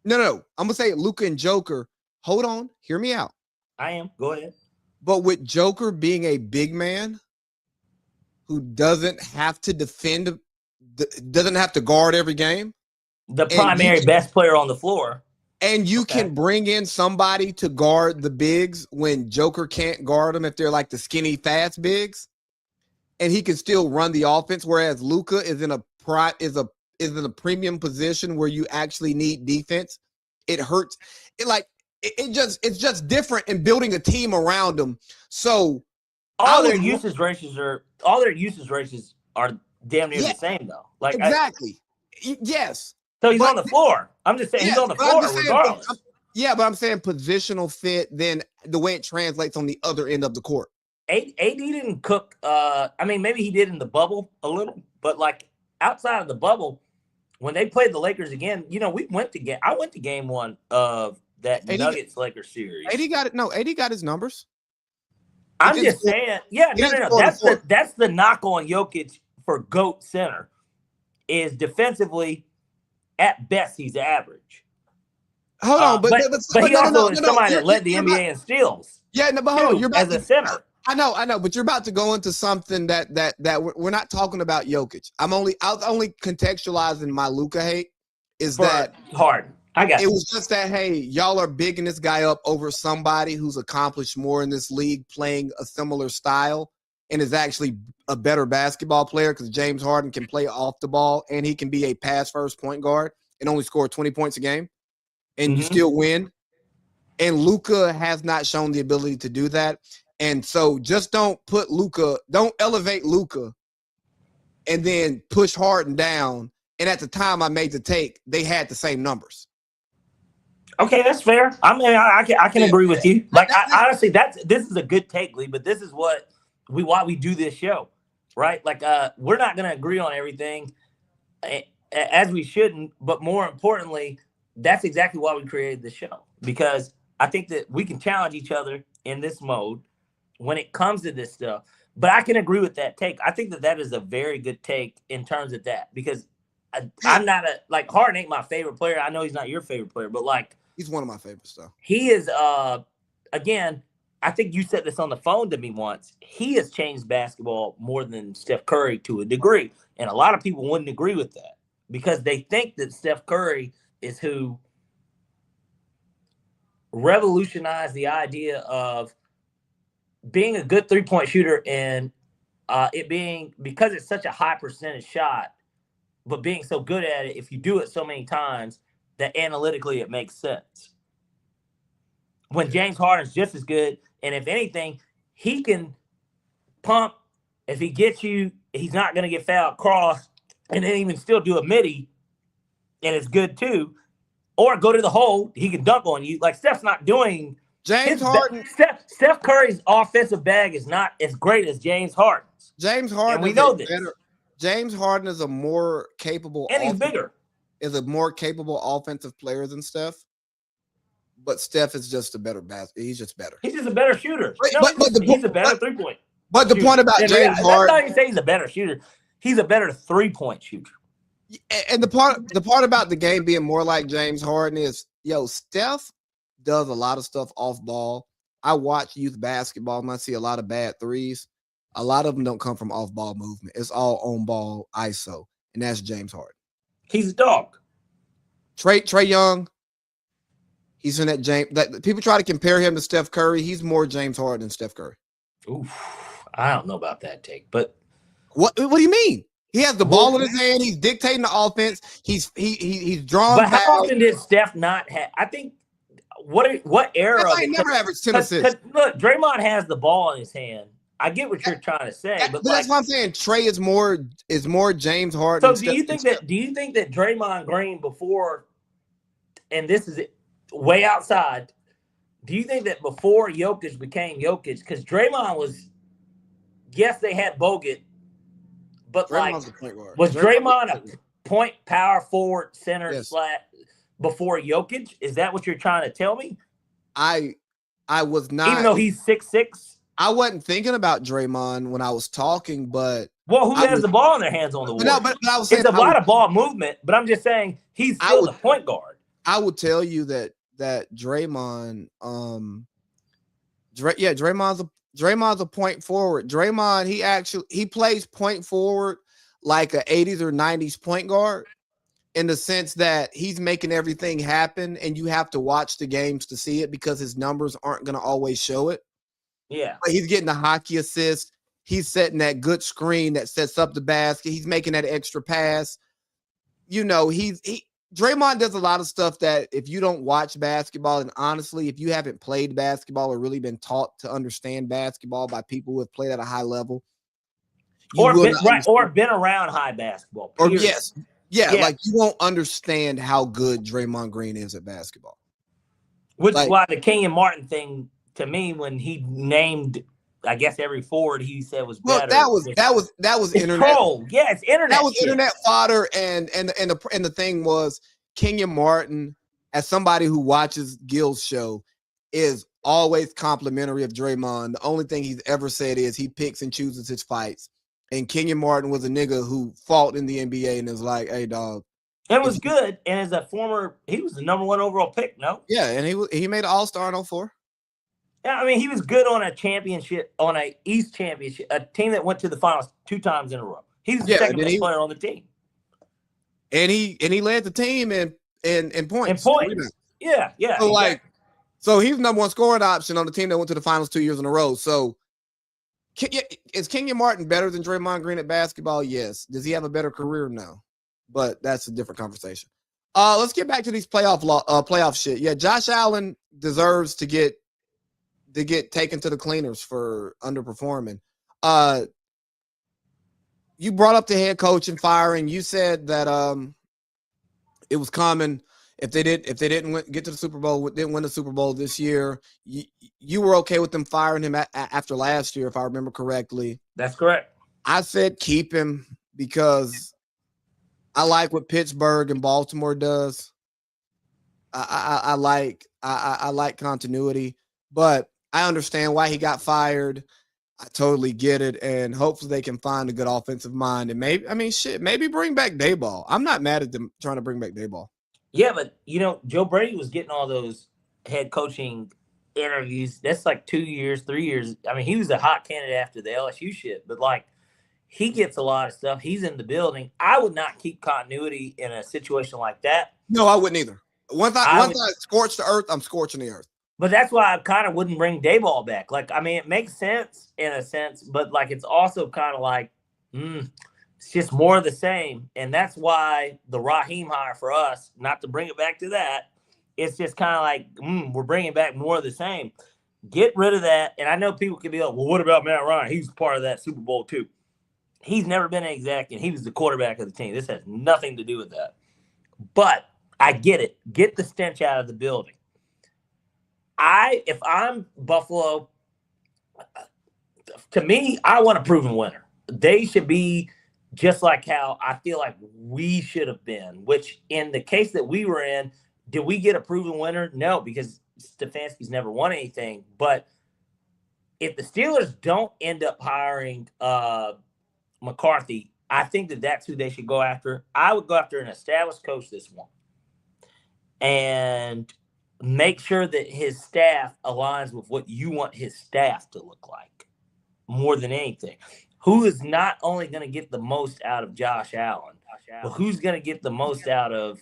No. I'm gonna say Luka and Joker. Hold on, hear me out. I am. Go ahead. But with Joker being a big man, who doesn't have to defend, doesn't have to guard every game. The primary best player on the floor. And you can bring in somebody to guard the bigs when Joker can't guard them if they're like the skinny, fast bigs. And he can still run the offense, whereas Luka is in a premium position where you actually need defense. It hurts. It's just different in building a team around them. So all their usage ratios are damn near the same though. Like exactly. Yes. So he's on the floor. I'm just saying he's on the floor regardless. But I'm saying positional fit, then the way it translates on the other end of the court. AD didn't cook. I mean, maybe he did in the bubble a little, but like outside of the bubble, when they played the Lakers again, I went to game one of that Nuggets Lakers series. AD got it. No, AD got his numbers. I'm just saying, no. That's the knock on Jokic for GOAT center is defensively. At best, he's average. Hold on, but he also is somebody that led the NBA in steals. Yeah, no, but hold on, you're about as a center. I know, but you're about to go into something that we're not talking about Jokic. I was only contextualizing my Luka hate is for that Harden. I got it. Was just that hey, y'all are bigging this guy up over somebody who's accomplished more in this league, playing a similar style, and is actually a better basketball player because James Harden can play off the ball and he can be a pass-first point guard and only score 20 points a game, and you still win. And Luka has not shown the ability to do that. And so just don't elevate Luka and then push Harden down. And at the time I made the take, they had the same numbers. Okay, that's fair. I mean, I can agree with you. Like, honestly, this is a good take, Lee, but this is why we do this show, right? Like, we're not going to agree on everything as we shouldn't, but more importantly, that's exactly why we created the show, because I think that we can challenge each other in this mode when it comes to this stuff. But I can agree with that take. I think that is a very good take in terms of that, because I'm not Harden ain't my favorite player. I know he's not your favorite player, but like he's one of my favorites though. He is again, I think you said this on the phone to me once. He has changed basketball more than Steph Curry to a degree. And a lot of people wouldn't agree with that because they think that Steph Curry is who revolutionized the idea of being a good three-point shooter and it being, because it's such a high percentage shot, but being so good at it, if you do it so many times, that analytically it makes sense. When James Harden's just as good, and if anything, he can pump. If he gets you, he's not going to get fouled cross, and then even still do a midi, and it's good too. Or go to the hole, he can dunk on you. Like Steph's not doing. James Harden. Steph Curry's offensive bag is not as great as James Harden's. James Harden, and we know this. James Harden is a more capable, and he's bigger. Is a more capable offensive player than Steph. But Steph is just a better basket. He's just better. He's just a better shooter. He's a better three-point. But the point about James Harden, that's not even say he's a better shooter. He's a better three-point shooter. And the part about the game being more like James Harden is, Steph does a lot of stuff off ball. I watch youth basketball and I see a lot of bad threes. A lot of them don't come from off ball movement. It's all on ball ISO, and that's James Harden. He's a dog. Trey Young. He's in that James. That people try to compare him to Steph Curry. He's more James Harden than Steph Curry. Oof, I don't know about that take, but what do you mean? He has the ball in his hand. He's dictating the offense. He's drawn. But how often did Steph not have? I think what era? Steph ain't never averaged 10 assists. Look, Draymond has the ball in his hand. I get what you're trying to say, but that's what I'm saying. Trey is more James Harden. So do you think that Draymond Green before, and this is way outside, do you think that before Jokic became Jokic, because Draymond was, yes, they had Bogut, but Draymond's a point guard. Was Draymond a point power forward center before Jokic? Is that what you're trying to tell me? I was not, even though he's 6'6". I wasn't thinking about Draymond when I was talking, but who has the ball in their hands on the wall? No, but I was saying it's a lot of ball movement, but I'm just saying he's still the point guard. I would tell you that Draymond, Draymond's Draymond's a point forward. Draymond, he plays point forward like a 80s or 90s point guard in the sense that he's making everything happen and you have to watch the games to see it because his numbers aren't going to always show it. Yeah. But he's getting the hockey assist. He's setting that good screen that sets up the basket. He's making that extra pass. You know, Draymond does a lot of stuff that if you don't watch basketball, and honestly, if you haven't played basketball or really been taught to understand basketball by people who have played at a high level, or been around high basketball. Period. Or yes, like you won't understand how good Draymond Green is at basketball. Which is why the Kenyon Martin thing, to me, when he named, I guess, every forward he said was better. That was internet. Troll. Yeah, it's internet. That was internet fodder, and the thing was, Kenyon Martin, as somebody who watches Gil's show, is always complimentary of Draymond. The only thing he's ever said is he picks and chooses his fights. And Kenyon Martin was a nigga who fought in the NBA and is like, hey, dog. It was good. And as a former, he was the number 1 overall pick, no? Yeah, and he made an All-Star in 04. Yeah, I mean, he was good on a championship, on a East championship, a team that went to the finals 2 times in a row. He was the second best player on the team. And he led the team in points. In points. Yeah. So exactly. So he's the number 1 scoring option on the team that went to the finals 2 years in a row. So is Kenyon Martin better than Draymond Green at basketball? Yes. Does he have a better career? No. But that's a different conversation. Let's get back to these playoff shit. Yeah, Josh Allen deserves to get taken to the cleaners for underperforming. You brought up the head coach and firing. You said that it was common if they didn't get to the Super Bowl, didn't win the Super Bowl this year. You were okay with them firing him after last year, if I remember correctly. That's correct. I said keep him because I like what Pittsburgh and Baltimore does. I like continuity, but I understand why he got fired. I totally get it, and hopefully they can find a good offensive mind. And maybe bring back Dayball. I'm not mad at them trying to bring back Dayball. Yeah, but Joe Brady was getting all those head coaching interviews. That's like 2 years, 3 years. I mean, he was a hot candidate after the LSU shit, but he gets a lot of stuff. He's in the building. I would not keep continuity in a situation like that. No, I wouldn't either. Once I scorch the earth, I'm scorching the earth. But that's why I kind of wouldn't bring Dayball back. It makes sense in a sense, but it's also kind of it's just more of the same. And that's why the Raheem hire for us, not to bring it back to that, it's just kind of we're bringing back more of the same. Get rid of that. And I know people could be like, well, what about Matt Ryan? He's part of that Super Bowl too. He's never been an exec, and he was the quarterback of the team. This has nothing to do with that. But I get it. Get the stench out of the building. If I'm Buffalo, to me, I want a proven winner. They should be just like how I feel like we should have been, which in the case that we were in, did we get a proven winner? No, because Stefanski's never won anything. But if the Steelers don't end up hiring McCarthy, I think that's who they should go after. I would go after an established coach this one. And make sure that his staff aligns with what you want his staff to look like more than anything. Who is not only going to get the most out of Josh Allen, but who's going to get the most out of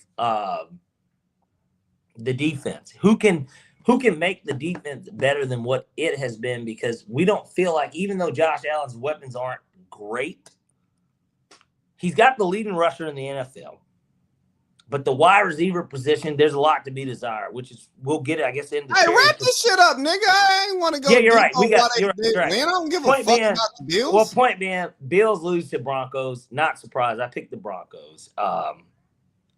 the defense? Who can make the defense better than what it has been? Because we don't feel like, even though Josh Allen's weapons aren't great, he's got the leading rusher in the NFL. But the wide receiver position, there's a lot to be desired, which is we'll get it, I guess, into. Hey, wrap this shit up, nigga. I ain't want to go. Yeah, you're right. You're right. Man, I don't give a fuck about the Bills. Well, point being, Bills lose to Broncos. Not surprised. I picked the Broncos.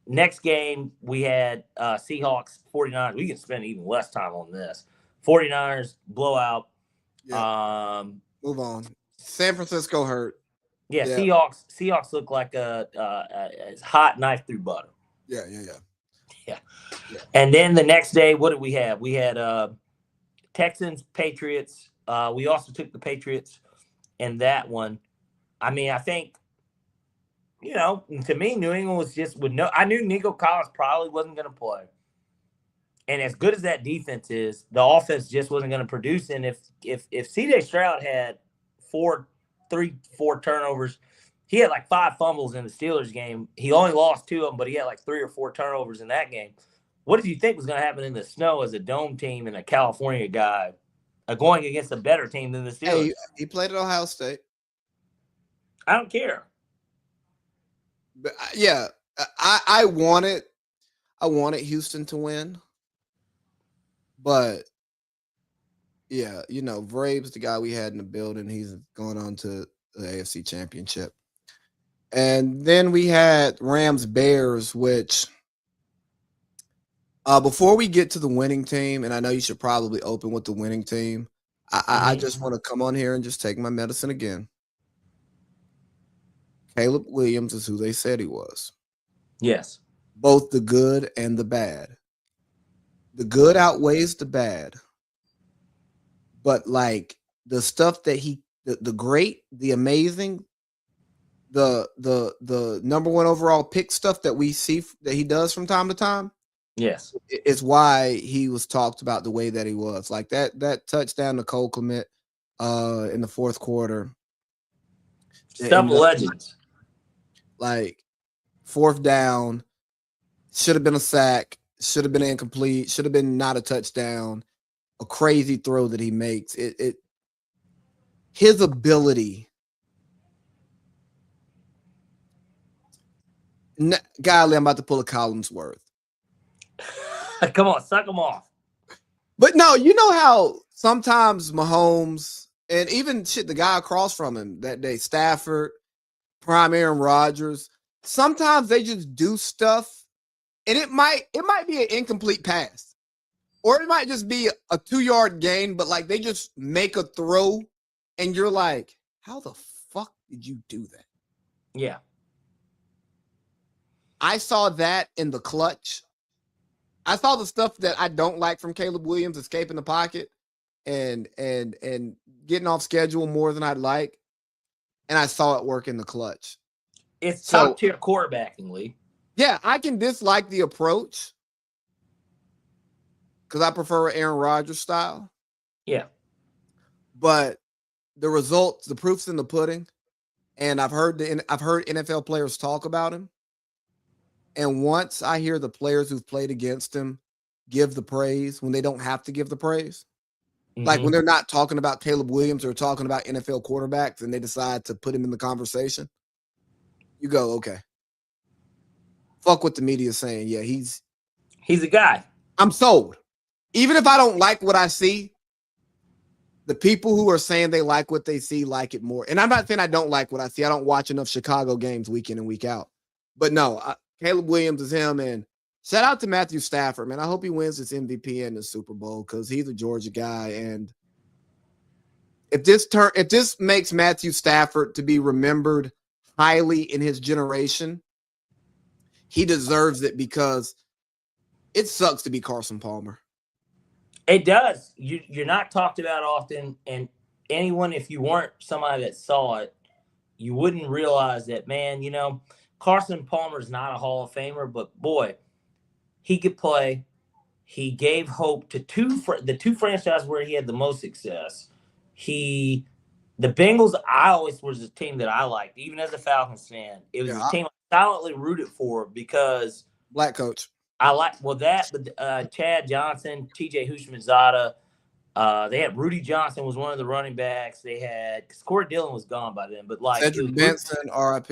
Next game, we had Seahawks, 49ers. We can spend even less time on this. 49ers, blowout. Yeah. Move on. San Francisco hurt. Yeah. Seahawks look like a hot knife through butter. Yeah. And then the next day, what did we have? We had Texans, Patriots. We also took the Patriots in that one. I mean, I think, to me, New England was just I knew Nico Collins probably wasn't going to play. And as good as that defense is, the offense just wasn't going to produce. And if C.J. Stroud had four turnovers, he had like 5 fumbles in the Steelers game. He only lost 2 of them, but he had like 3 or 4 turnovers in that game. What did you think was going to happen in the snow as a dome team and a California guy going against a better team than the Steelers? Hey, he played at Ohio State. I don't care. But yeah, I wanted Houston to win. But yeah, Vrab's the guy we had in the building. He's going on to the AFC Championship. And then we had Rams Bears, which before we get to the winning team, and I know you should probably open with the winning team, I just want to come on here and just take my medicine again. Caleb Williams is who they said he was. Yes. Both the good and the bad. The good outweighs the bad. But like the stuff that the great, the amazing, the number 1 overall pick stuff that we see that he does from time to time. Yes. It's why he was talked about the way that he was. Like that touchdown to Cole Kmet in the 4th quarter. Stuff legends. Like 4th down, should have been a sack, should have been incomplete, should have been not a touchdown. A crazy throw that he makes. His ability. Golly, I'm about to pull a Collinsworth. Come on, suck him off. But no, you know how sometimes Mahomes and even the guy across from him that day, Stafford, prime Aaron Rodgers, sometimes they just do stuff and it might be an incomplete pass. Or it might just be a 2-yard gain, but like they just make a throw and you're like, how the fuck did you do that? Yeah. I saw that in the clutch. I saw the stuff that I don't like from Caleb Williams, escaping the pocket and getting off schedule more than I'd like. And I saw it work in the clutch. It's top tier quarterbacking, Lee. Yeah, I can dislike the approach because I prefer Aaron Rodgers style. Yeah. But the results, the proof's in the pudding. And I've heard NFL players talk about him. And once I hear the players who've played against him give the praise when they don't have to give the praise, like when they're not talking about Caleb Williams or talking about NFL quarterbacks and they decide to put him in the conversation, you go, okay. Fuck what the media is saying. Yeah, he's a guy. I'm sold. Even if I don't like what I see, the people who are saying they like what they see like it more. And I'm not saying I don't like what I see. I don't watch enough Chicago games week in and week out. But no, Caleb Williams is him. And shout out to Matthew Stafford, man. I hope he wins this MVP in the Super Bowl because he's a Georgia guy. And if this makes Matthew Stafford to be remembered highly in his generation, he deserves it because it sucks to be Carson Palmer. It does. You're not talked about often, and anyone, if you weren't somebody that saw it, you wouldn't realize that, man, Carson Palmer's not a Hall of Famer, but boy, he could play. He gave hope to the two franchises where he had the most success. The Bengals, I always was a team that I liked, even as a Falcons fan. It was a team I silently rooted for because black coach. I like Chad Johnson, TJ Houshmandzadeh. They had Rudy Johnson was one of the running backs. They had Corey Dillon was gone by then, but like Cedric Benson, RIP.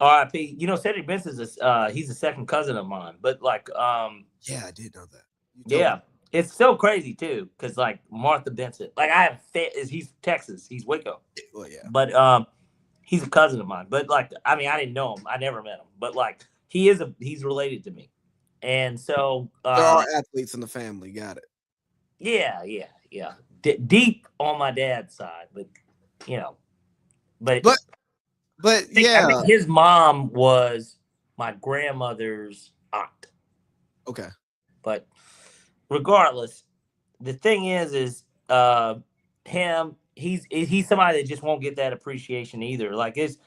RIP. Cedric Benson's he's a second cousin of mine. But like yeah, I did know that. Yeah. It's so crazy too, because like Martha Benson, like he's Texas, he's Waco. Well, yeah. But he's a cousin of mine. But like, I mean, I didn't know him. I never met him. But like he's related to me. And so there are athletes in the family. Got it. Yeah. Deep on my dad's side, but yeah. I think his mom was my grandmother's aunt. Okay. But regardless, the thing is him. He's somebody that just won't get that appreciation either. Like it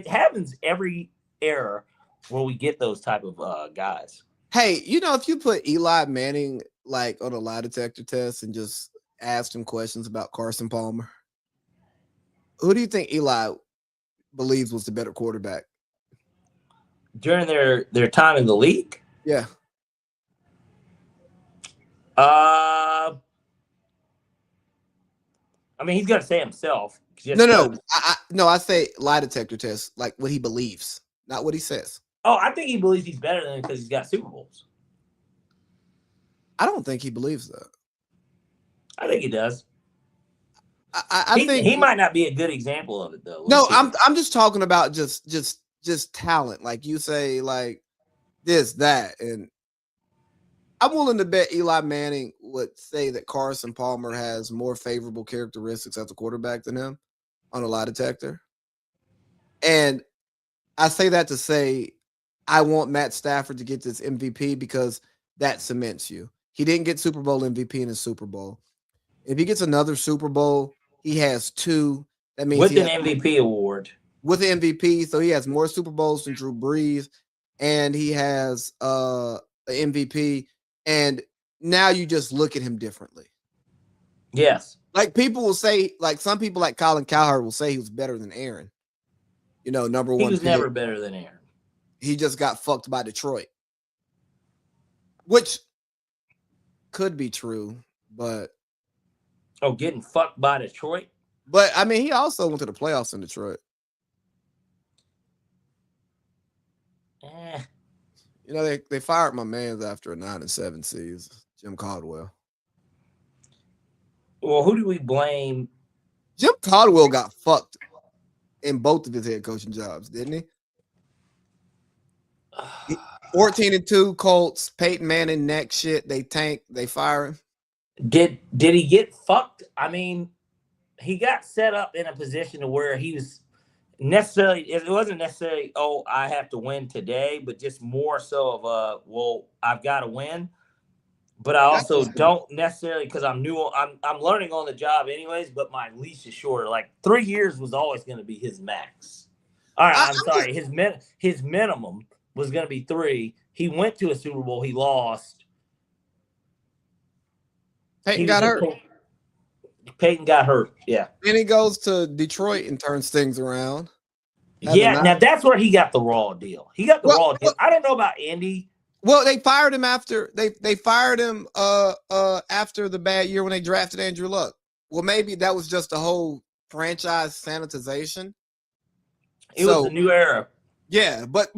happens every era where we get those type of guys. Hey, if you put Eli Manning like on a lie detector test and just asked him questions about Carson Palmer, who do you think Eli believes was the better quarterback during their time in the league? Yeah. I mean, he's gonna say himself. No, I say lie detector test, like what he believes, not what he says. Oh, I think he believes he's better than him because he's got Super Bowls. I don't think he believes that. I think he does. I think he might not be a good example of it though. No, I'm just talking about just talent. Like you say, like this, that, and I'm willing to bet Eli Manning would say that Carson Palmer has more favorable characteristics as a quarterback than him on a lie detector. And I say that to say I want Matt Stafford to get this MVP because that cements you. He didn't get Super Bowl MVP in his Super Bowl. If he gets another Super Bowl, he has 2. That means with an MVP award. With the MVP, so he has more Super Bowls than Drew Brees, and he has an MVP. And now you just look at him differently. Yes. Like people will say, like some people like Colin Cowherd will say he was better than Aaron. Number 1 He was pick. never better than Aaron. He just got fucked by Detroit. Which could be true, but getting fucked by Detroit? But I mean, he also went to the playoffs in Detroit. They fired my man after a 9-7 season, Jim Caldwell. Well, who do we blame? Jim Caldwell got fucked in both of his head coaching jobs, didn't he? 14-2 Colts, Peyton Manning next shit. They tank, they fire him. Did he get fucked? I mean, he got set up in a position to where he was necessarily, it wasn't necessarily, I have to win today, but just more so of I've got to win. But I also don't necessarily, because I'm new, I'm learning on the job anyways, but my leash is shorter. Like 3 years was always going to be his max. All right, I'm sorry. His minimum was going to be 3. He went to a Super Bowl. He lost. Peyton got hurt. Peyton got hurt, yeah. Then he goes to Detroit and turns things around. Now that's where he got the raw deal. He got the raw deal. I don't know about Indy. Well, they fired him after they fired him after the bad year when they drafted Andrew Luck. Well, maybe that was just a whole franchise sanitization. It was a new era. Yeah, but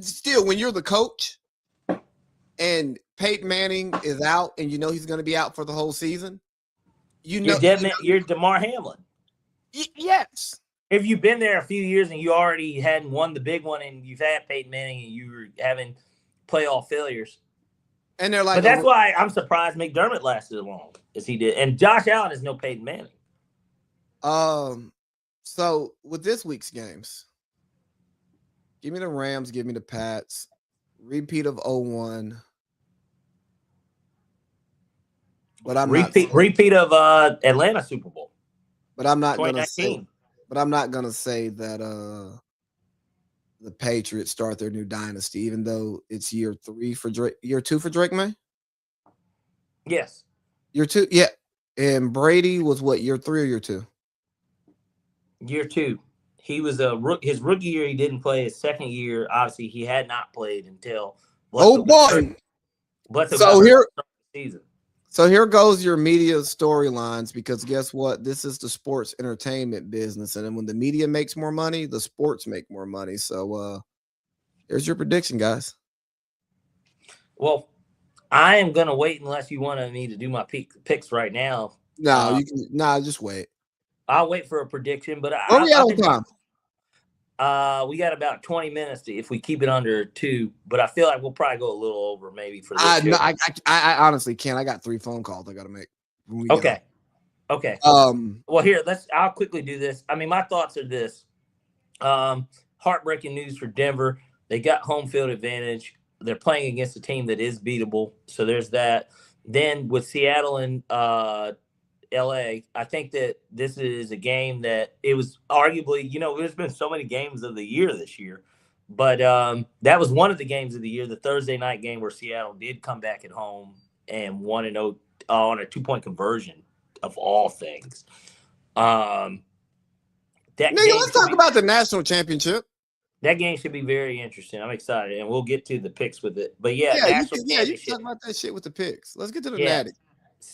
still, when you're the coach and Peyton Manning is out and he's going to be out for the whole season, you're DeMar Hamlin. Yes. If you've been there a few years and you already hadn't won the big one and you've had Peyton Manning and you were having playoff failures. And they're like, but that's why I'm surprised McDermott lasted as long as he did. And Josh Allen is no Peyton Manning. So with this week's games, give me the Rams, give me the Pats, repeat of 0-1. But I'm repeat of Atlanta Super Bowl. But I'm not gonna say. But I'm not gonna say that the Patriots start their new dynasty, even though it's year 3 for Drake. Year 2 for Drake May. Yes. Year 2, yeah. And Brady was what, year 3 or year 2? Year 2. He was his rookie year. He didn't play. His second year, obviously, he had not played until. Boy! So here goes your media storylines, because guess what? This is the sports entertainment business. And then when the media makes more money, the sports make more money. So here's your prediction, guys. Well, I am going to wait unless you want me to do my picks right now. No, just wait. I'll wait for a prediction, but we got about 20 minutes if we keep it under 2, but I feel like we'll probably go a little over maybe for this. No, I honestly can't. I got 3 phone calls I got to make. Okay. Well, here, I'll quickly do this. I mean, my thoughts are this. Heartbreaking news for Denver. They got home field advantage. They're playing against a team that is beatable. So there's that. Then with Seattle and LA, I think that this is a game that it was arguably, there's been so many games of the year this year But that was one of the games of the year, the Thursday night game where Seattle did come back at home and 1-0 on a 2-point conversion of all things. That Nigga, game let's talk about the national championship. That game should be very interesting. I'm excited, and we'll get to the picks with it. But yeah, you can talk about that shit with the picks. Let's get to the natty.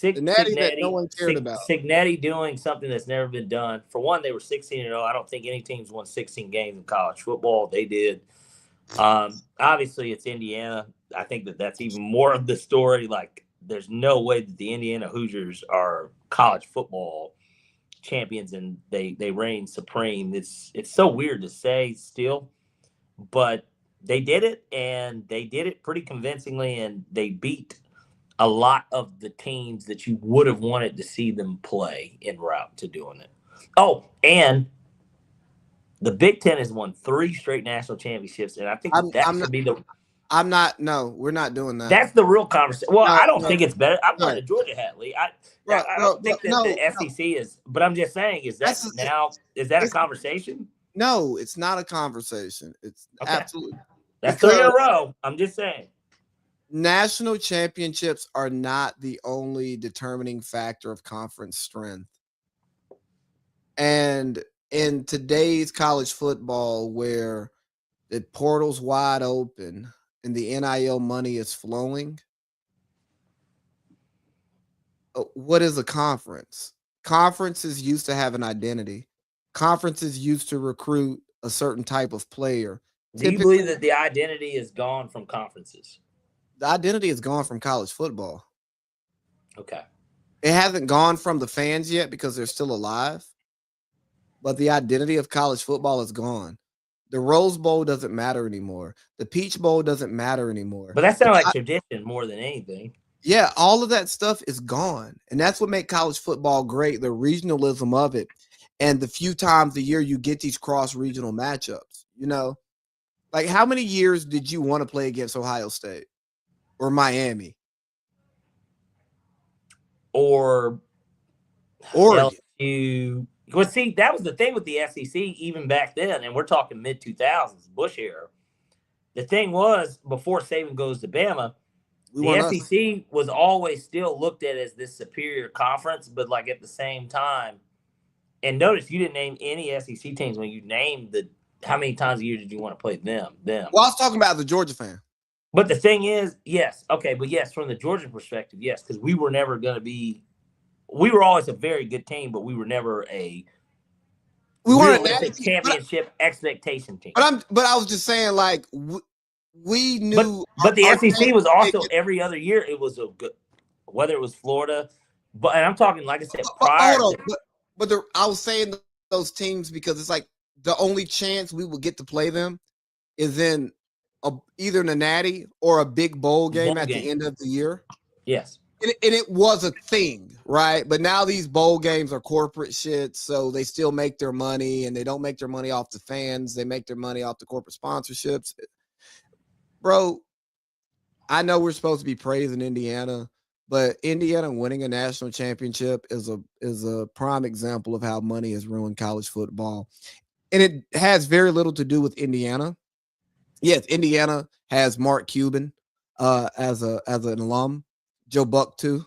The natty that no one cared about. Signetti doing something that's never been done. For one, they were 16-0. I don't think any teams won 16 games in college football. They did. Obviously, it's Indiana. I think that's even more of the story. Like, there's no way that the Indiana Hoosiers are college football champions and they reign supreme. It's so weird to say still, but they did it, and they did it pretty convincingly, and they beat a lot of the teams that you would have wanted to see them play en route to doing it. Oh, and the Big Ten has won 3 straight national championships, and I think we're not doing that. That's the real conversation. Well, I don't think it's better. I'm going to Georgia hat, Lee. I don't think that the SEC is, but I'm just saying, is that a conversation? No, it's not a conversation. It's absolutely. That's 3 in a row. I'm just saying. National championships are not the only determining factor of conference strength. And in today's college football, where the portal's wide open and the NIL money is flowing, what is a conference? Conferences used to have an identity. Conferences used to recruit a certain type of player. Do you believe that the identity is gone from conferences? The identity is gone from college football. Okay. It hasn't gone from the fans yet because they're still alive. But the identity of college football is gone. The Rose Bowl doesn't matter anymore. The Peach Bowl doesn't matter anymore. But that sounds like tradition more than anything. Yeah, all of that stuff is gone. And that's what makes college football great, the regionalism of it. And the few times a year you get these cross-regional matchups. You know, like how many years did you want to play against Ohio State or Miami? Or LSU. Well, see, that was the thing with the SEC even back then, and we're talking mid-2000s, Bush era. The thing was, before Saban goes to Bama, the SEC was always still looked at as this superior conference, but like at the same time, and notice you didn't name any SEC teams when you named how many times a year did you want to play them? Well, I was talking about the Georgia fan. But the thing is, yes, okay, but yes, from the Georgia perspective, yes, because we were never going to be. We were always a very good team, but we were never a championship expectation team. But I was just saying, like, we knew. But the SEC was also every other year. It was a good, whether it was Florida, and I'm talking, like I said, prior. I was saying those teams because it's like the only chance we will get to play them is in either in a natty or a big bowl game the end of the year. Yes. And it was a thing, right? But now these bowl games are corporate shit, so they still make their money, and they don't make their money off the fans. They make their money off the corporate sponsorships. Bro, I know we're supposed to be praising Indiana, but Indiana winning a national championship is a prime example of how money has ruined college football. And it has very little to do with Indiana. Yes, Indiana has Mark Cuban as an alum. Joe Buck too.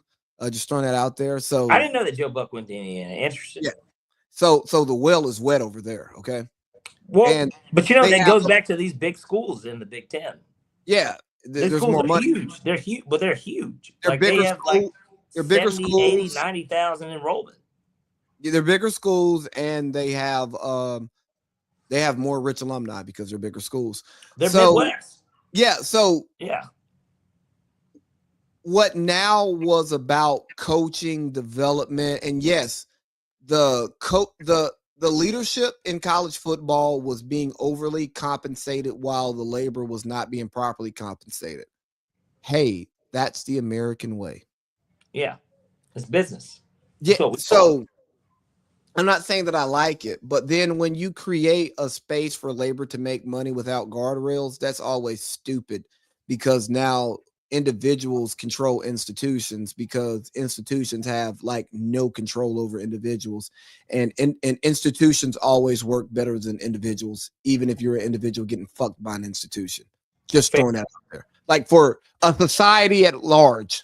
Just throwing that out there. So I didn't know that Joe Buck went to Indiana. Interesting. Yeah. So the well is wet over there. Okay. Well, but that goes back to these big schools in the Big Ten. Yeah, there's more money. Huge. They're huge, but they're huge. They're bigger. They have they're bigger 70, schools. 80, 90,000 enrollment. Yeah, they're bigger schools, and they have more rich alumni because they're bigger schools. They're Midwest. Yeah. So yeah. What now was about coaching development, and yes, the leadership in college football was being overly compensated while the labor was not being properly compensated. Hey, that's the American way. Yeah, it's business. Yeah, so I'm not saying that I like it, but then when you create a space for labor to make money without guardrails, that's always stupid because now individuals control institutions because institutions have like no control over individuals, and institutions always work better than individuals, even if you're an individual getting fucked by an institution. Just throwing that out there. Like for a society at large,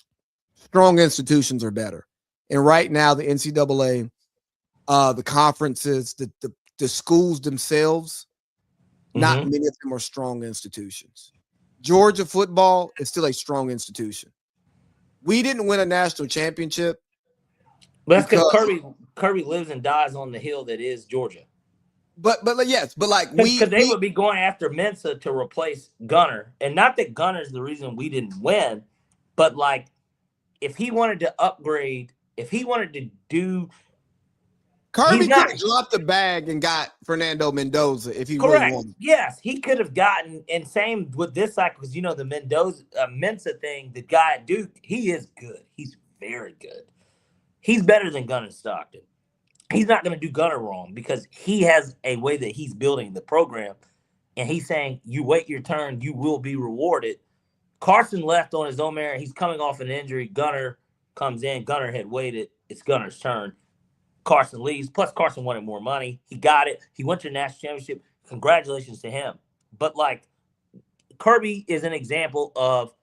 strong institutions are better. And right now, the NCAA, the conferences, the schools themselves, not many of them are strong institutions. Georgia football is still a strong institution. We didn't win a national championship. But that's because Kirby lives and dies on the hill that is Georgia. But yes, but like because they would be going after Mensa to replace Gunner, and not that Gunner's the reason we didn't win, but like if he wanted to upgrade, if he wanted to do. Kirby could have dropped the bag and got Fernando Mendoza if he really wanted. Yes, he could have gotten, and same with this cycle, because you know the Mensa thing, the guy at Duke, he is good. He's very good. He's better than Gunner Stockton. He's not going to do Gunner wrong because he has a way that he's building the program, and he's saying, you wait your turn, you will be rewarded. Carson left on his own merit. He's coming off an injury. Gunner comes in. Gunner had waited. It's Gunner's turn. Carson leaves. Plus, Carson wanted more money. He got it. He went to the national championship. Congratulations to him. But, like, Kirby is an example of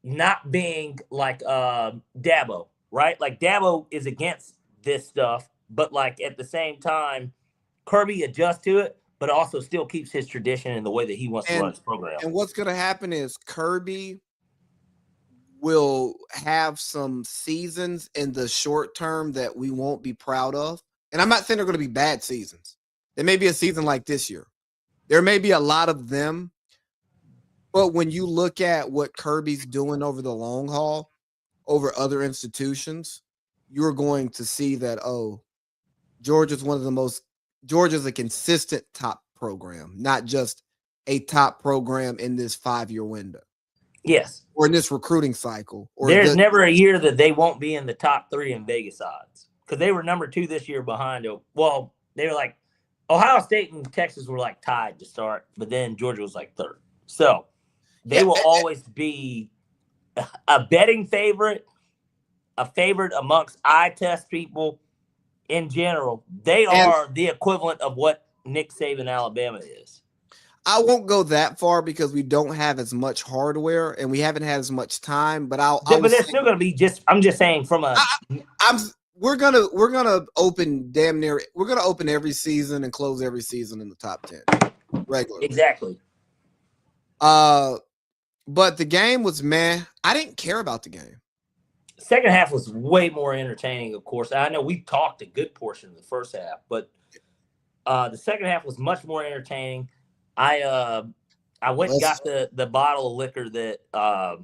not being like Dabo, right? Like, Dabo is against this stuff, but, like, at the same time, Kirby adjusts to it, but also still keeps his tradition in the way that he wants to run his program. And what's going to happen is Kirby will have some seasons in the short term that we won't be proud of. And I'm not saying they're going to be bad seasons. There may be a season like this year. There may be a lot of them. But when you look at what Kirby's doing over the long haul, over other institutions, you're going to see that, Georgia's a consistent top program, not just a top program in this 5-year window. Yes. Or in this recruiting cycle. There's never a year that they won't be in the top 3 in Vegas odds. Because they were number 2 this year behind. Well, they were like Ohio State and Texas were like tied to start, but then Georgia was like 3rd. So they will always be a betting favorite, a favorite amongst eye test people in general. They are the equivalent of what Nick Saban Alabama is. I won't go that far because we don't have as much hardware and we haven't had as much time. But but they're still going to be I'm just saying from a. We're gonna open damn near. We're gonna open every season and close every season in the top 10 regularly. Exactly. But the game was meh. I didn't care about the game. Second half was way more entertaining. Of course, I know we talked a good portion of the first half, but the second half was much more entertaining. I went and got the bottle of liquor that I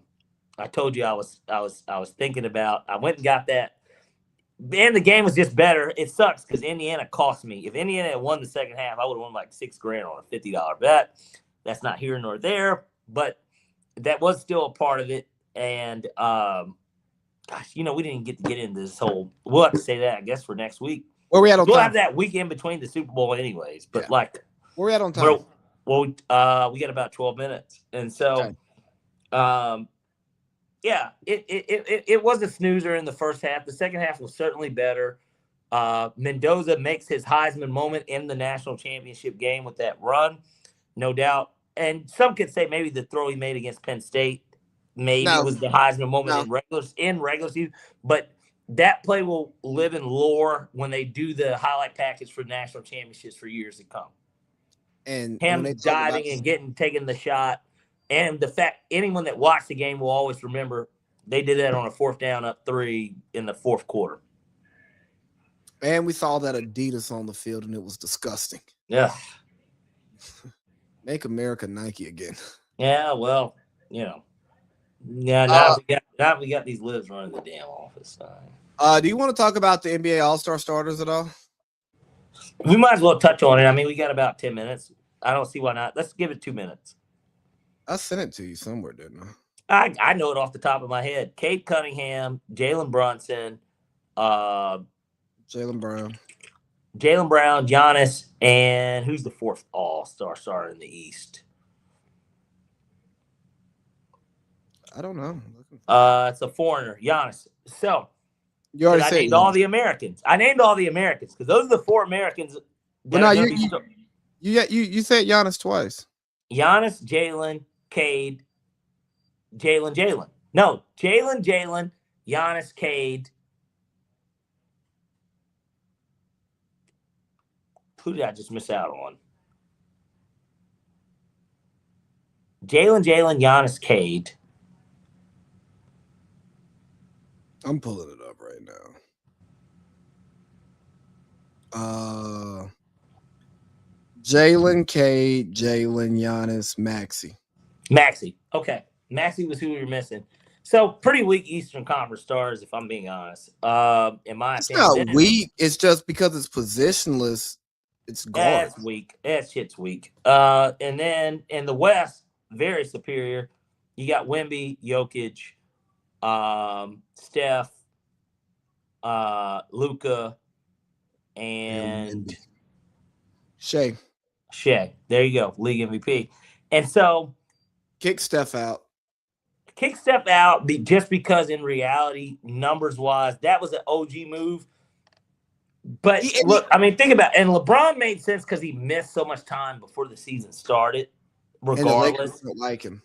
told you I was thinking about. I went and got that, and the game was just better. It sucks because Indiana cost me. If Indiana had won the second half, I would have won like $6,000 on a $50 bet. That's not here nor there, but that was still a part of it. And gosh, we didn't get to get into this whole. We'll have to say that I guess for next week. Where we at on time? We'll have that week in between the Super Bowl, anyways. But where we at on time? Well, we got about 12 minutes, and so, it was a snoozer in the first half. The second half was certainly better. Mendoza makes his Heisman moment in the national championship game with that run, no doubt. And some could say maybe the throw he made against Penn State was the Heisman moment in regular season, but that play will live in lore when they do the highlight package for national championships for years to come. And him diving and taking the shot, and the fact anyone that watched the game will always remember they did that on a 4th down up 3 in the 4th quarter. And we saw that Adidas on the field, and it was disgusting. Yeah. Make America Nike again. Yeah, well, now we got these libs running the damn office. Do you want to talk about the NBA All-Star starters at all? We might as well touch on it. I mean, we got about 10 minutes. I don't see why not. Let's give it 2 minutes. I sent it to you somewhere, didn't I? I know it off the top of my head. Cade Cunningham, Jalen Brunson, Jaylen Brown, Giannis, and who's the 4th All-Star starter in the East? I don't know. It's a foreigner, Giannis. So, You already I said named Giannis. all the Americans. I named all the Americans because those are the 4 Americans that Well, are no, going to be. you said Giannis twice. Giannis, Jalen, Cade, Jalen. No, Jalen, Giannis, Cade. Who did I just miss out on? Jalen, Giannis, Cade. I'm pulling it up right now. Jalen, Cade, Giannis, Maxey. Okay. Maxey was who we were missing. So pretty weak Eastern Conference stars, if I'm being honest. In my It's opinion. not weak. It's just because it's positionless. It's guard. That's weak. That shit's weak. And then in the West, very superior. You got Wemby, Jokic, Steph, Luka, and Shea. There you go, league MVP. And so kick Steph out just because in reality, numbers wise, that was an OG move. But look, I mean, think about it. And LeBron made sense because he missed so much time before the season started, regardless. And the Lakers don't like him.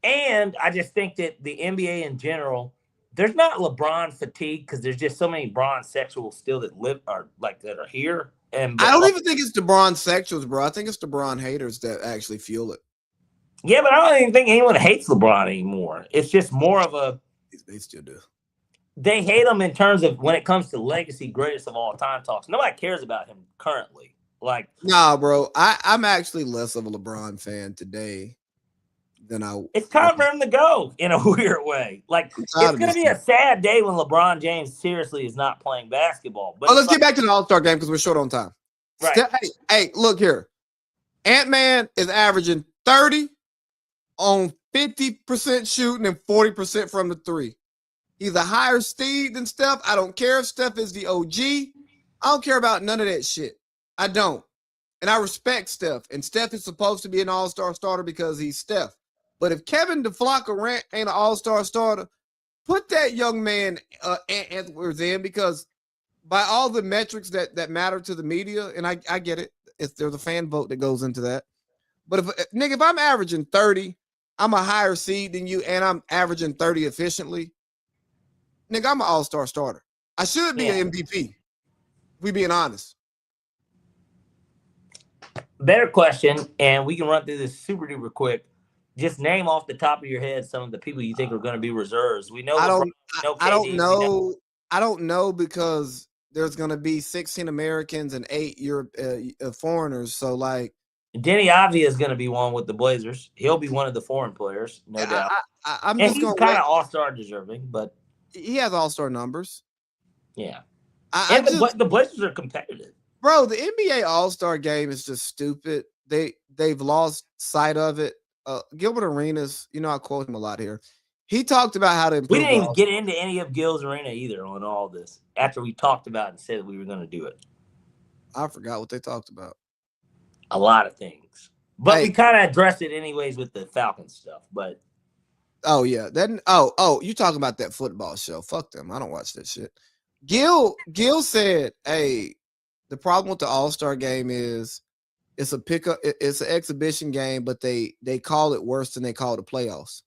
And I just think that the NBA in general, there's not LeBron fatigue because there's just so many Bron sexuals still that that are here. And I don't even think it's the Bron sexuals, bro. I think it's the Bron haters that actually fuel it. Yeah, but I don't even think anyone hates LeBron anymore. It's just more of a. They still do. They hate him in terms of when it comes to legacy greatest of all time talks. Nobody cares about him currently. Nah, bro. I'm actually less of a LeBron fan today than I. It's time for him to go in a weird way. It's going to be a sad day when LeBron James seriously is not playing basketball. But let's get back to the All-Star game because we're short on time. Right. Hey, look here. Ant-Man is averaging 30 on 50% shooting and 40% from the 3. He's a higher speed than Steph. I don't care if Steph is the OG. I don't care about none of that shit. I don't. And I respect Steph. And Steph is supposed to be an all-star starter because he's Steph. But if Kevin DeFlacco ain't an all-star starter, put that young man Edwards in because by all the metrics that matter to the media, and I get it, there's a fan vote that goes into that. But if I'm averaging 30, I'm a higher seed than you, and I'm averaging 30 efficiently, nigga, I'm an all-star starter. I should be an MVP. We being honest. Better question, and we can run through this super duper quick. Just name off the top of your head some of the people you think are going to be reserves. We know. I don't know. I don't know because there's going to be 16 Americans and 8 foreigners. So Denny Avdia is going to be one with the Blazers. He'll be one of the foreign players, no doubt. I'm just he's kind of all-star deserving, but he has all-star numbers. Yeah. The Blazers are competitive. Bro, the NBA All-Star game is just stupid. They've lost sight of it. Gilbert Arenas, I quote him a lot here. He talked about how to improve. We didn't even get into any of Gil's Arena either on all this after we talked about it and said we were going to do it. I forgot what they talked about. A lot of things. But we kind of addressed it anyways with the Falcons stuff. But oh, yeah. You talking about that football show. Fuck them. I don't watch that shit. Gil said, hey, the problem with the All-Star game is it's an exhibition game, but they call it worse than they call the playoffs.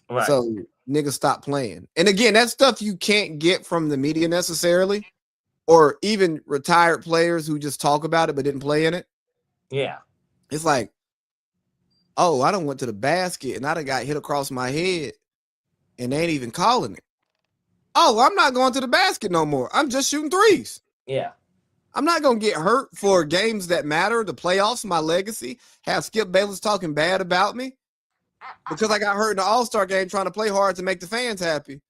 Right. So niggas stop playing. And again, that's stuff you can't get from the media necessarily, or even retired players who just talk about it but didn't play in it. Yeah. It's like, oh, I done went to the basket and I done got hit across my head and they ain't even calling it. Oh, I'm not going to the basket no more. I'm just shooting threes. Yeah. I'm not going to get hurt for games that matter, the playoffs, my legacy, have Skip Bayless talking bad about me because I got hurt in the All-Star game trying to play hard to make the fans happy.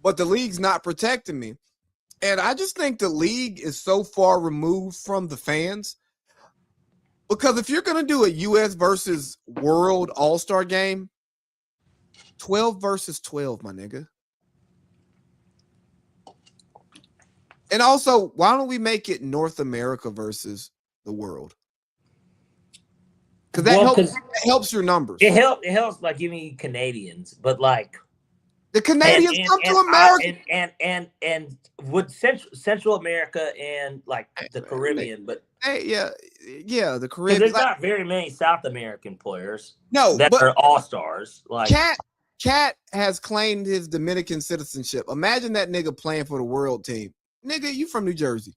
But the league's not protecting me. And I just think the league is so far removed from the fans because if you're going to do a U.S. versus world All-Star game, 12 versus 12, my nigga. And also, why don't we make it North America versus the world? because that helps your numbers. It helps by giving you Canadians, but like the Canadians come to America and would Central America and like the Caribbean, but yeah, the Caribbean. There's not very many South American players. No, that are all stars. Like Cat has claimed his Dominican citizenship. Imagine that nigga playing for the world team. Nigga, you from New Jersey.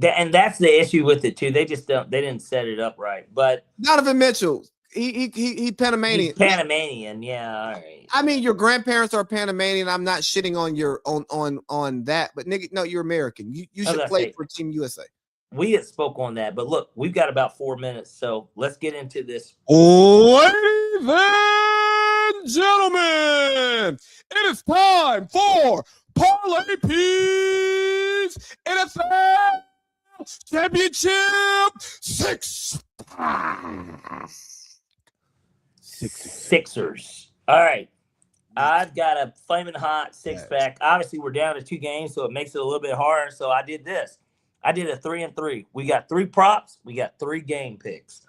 And that's the issue with it too. They just don't. They didn't set it up right. But Donovan Mitchell, he Panamanian. He's Panamanian, yeah. All right. I mean, your grandparents are Panamanian. I'm not shitting on your on that, but nigga, no, you're American. You should play for Team USA. We had spoke on that, but look, we've got about 4 minutes, so let's get into this. Ladies and gentlemen, it is time for Parlay P's NFL Championship Sixers. All right. I've got a flaming hot six-pack. Obviously, we're down to 2 games, so it makes it a little bit harder. So I did this. I did a 3-3. We got 3 props. We got 3 game picks.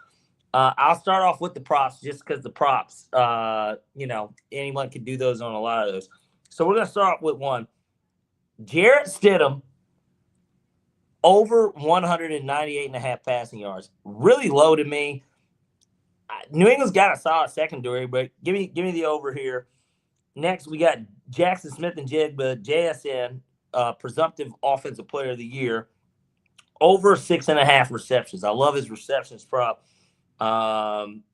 I'll start off with the props just because the props, anyone can do those on a lot of those. So we're going to start off with one. Jarrett Stidham, over 198.5 passing yards. Really low to me. New England's got a solid secondary, but give me the over here. Next, we got Jackson Smith and Jigba, JSN, presumptive offensive player of the year, over 6.5 receptions. I love his receptions prop.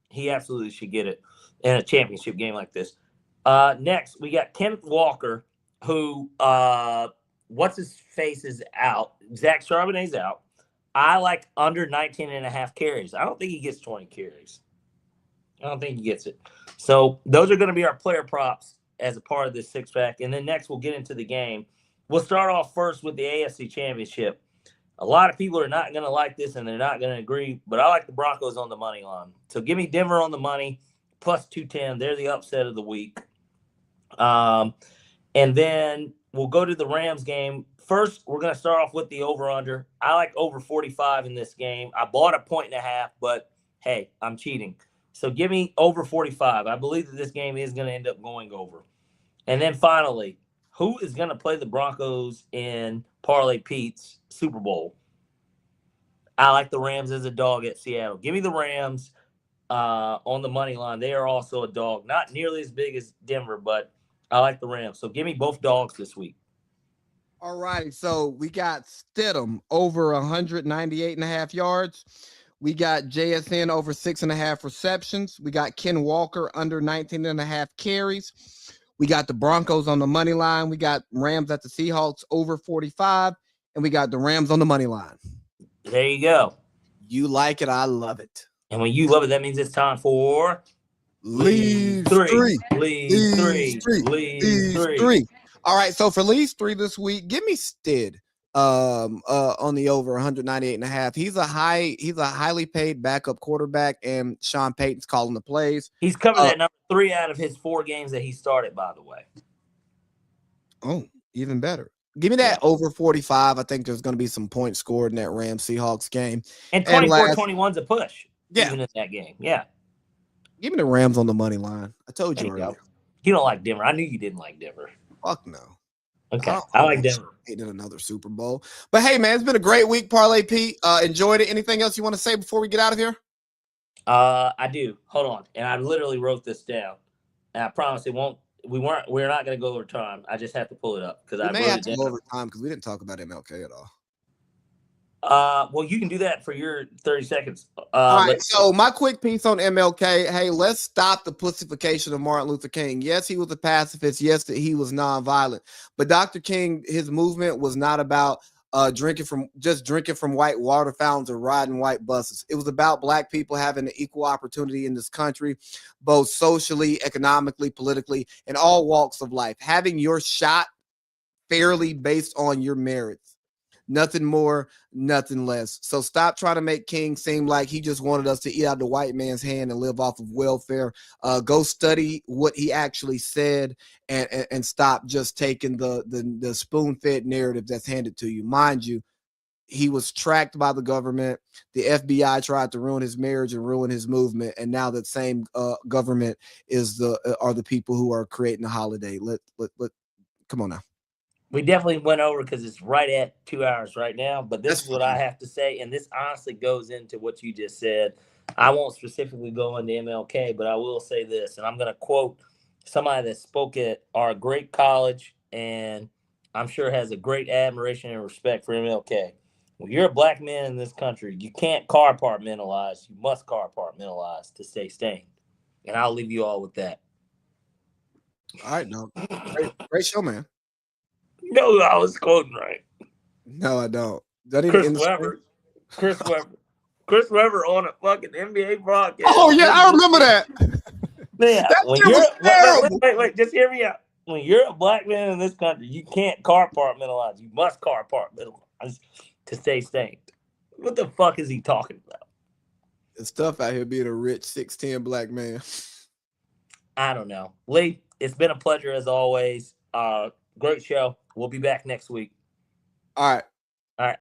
He absolutely should get it in a championship game like this. Next, we got Kenneth Walker, who what's his face is out. Zach Charbonnet's out. I like under 19.5 carries. I don't think he gets 20 carries. I don't think he gets it. So those are going to be our player props as a part of this six-pack. And then next we'll get into the game. We'll start off first with the AFC Championship. A lot of people are not going to like this and they're not going to agree, but I like the Broncos on the money line. So give me Denver on the money, plus 210. They're the upset of the week. And then we'll go to the Rams game. First, we're going to start off with the over-under. I like over 45 in this game. I bought a 1.5, but hey, I'm cheating. So give me over 45. I believe that this game is going to end up going over. And then finally, who is going to play the Broncos in Parlay Pete's Super Bowl? I like the Rams as a dog at Seattle. Give me the Rams on the money line. They are also a dog. Not nearly as big as Denver, but I like the Rams. So give me both dogs this week. All right. So we got Stidham over 198.5 yards. We got JSN over 6.5 receptions. We got Ken Walker under 19.5 carries. We got the Broncos on the money line. We got Rams at the Seahawks over 45. And we got the Rams on the money line. There you go. You like it. I love it. And when you love it, that means it's time for Lead three. Lead three. All right. So for Lead 3 this week, give me Stid. On the over 198.5. He's a highly paid backup quarterback, and Sean Payton's calling the plays. He's covered that number 3 out of his 4 games that he started, by the way. Oh, even better. Give me that over 45. I think there's going to be some points scored in that Rams Seahawks game. And 24-21's a push. Yeah. Even in that game. Yeah. Give me the Rams on the money line. I told you earlier. You don't like Denver. I knew you didn't like Denver. Fuck no. Okay, I like Denver. In another Super Bowl. But hey, man, it's been a great week, Parlay Pete. Enjoyed it. Anything else you want to say before we get out of here? I do. Hold on. And I literally wrote this down. And I promise it won't. We're not going to go over time. I just have to pull it up because I may have to go over time because we didn't talk about MLK at all. Well, you can do that for your 30 seconds. All right. So my quick piece on MLK. Hey, let's stop the pussification of Martin Luther King. Yes, he was a pacifist. Yes, that he was nonviolent. But Dr. King, his movement was not about drinking from white water fountains or riding white buses. It was about Black people having an equal opportunity in this country, both socially, economically, politically, in all walks of life. Having your shot fairly based on your merits. Nothing more, nothing less. So stop trying to make King seem like he just wanted us to eat out the white man's hand and live off of welfare. Go study what he actually said and stop just taking the spoon-fed narrative that's handed to you. Mind you, he was tracked by the government. The FBI tried to ruin his marriage and ruin his movement, and now that same government are the people who are creating the holiday. Let come on now. We definitely went over because it's right at 2 hours right now. But this is what I have to say, and this honestly goes into what you just said. I won't specifically go into MLK, but I will say this, and I'm going to quote somebody that spoke at our great college, and I'm sure has a great admiration and respect for MLK. When you're a black man in this country, you can't compartmentalize. You must compartmentalize to stay sane. And I'll leave you all with that. All right, no, great show, man. No, I was quoting right. No, I don't. Chris Webber on a fucking NBA broadcast. Oh yeah, I remember that. Man, when you're wait, just hear me out. When you're a black man in this country, you can't compartmentalize. You must compartmentalize to stay sane. What the fuck is he talking about? It's tough out here being a rich 6'10" black man. I don't know. Lee, it's been a pleasure as always. Great show. We'll be back next week. All right.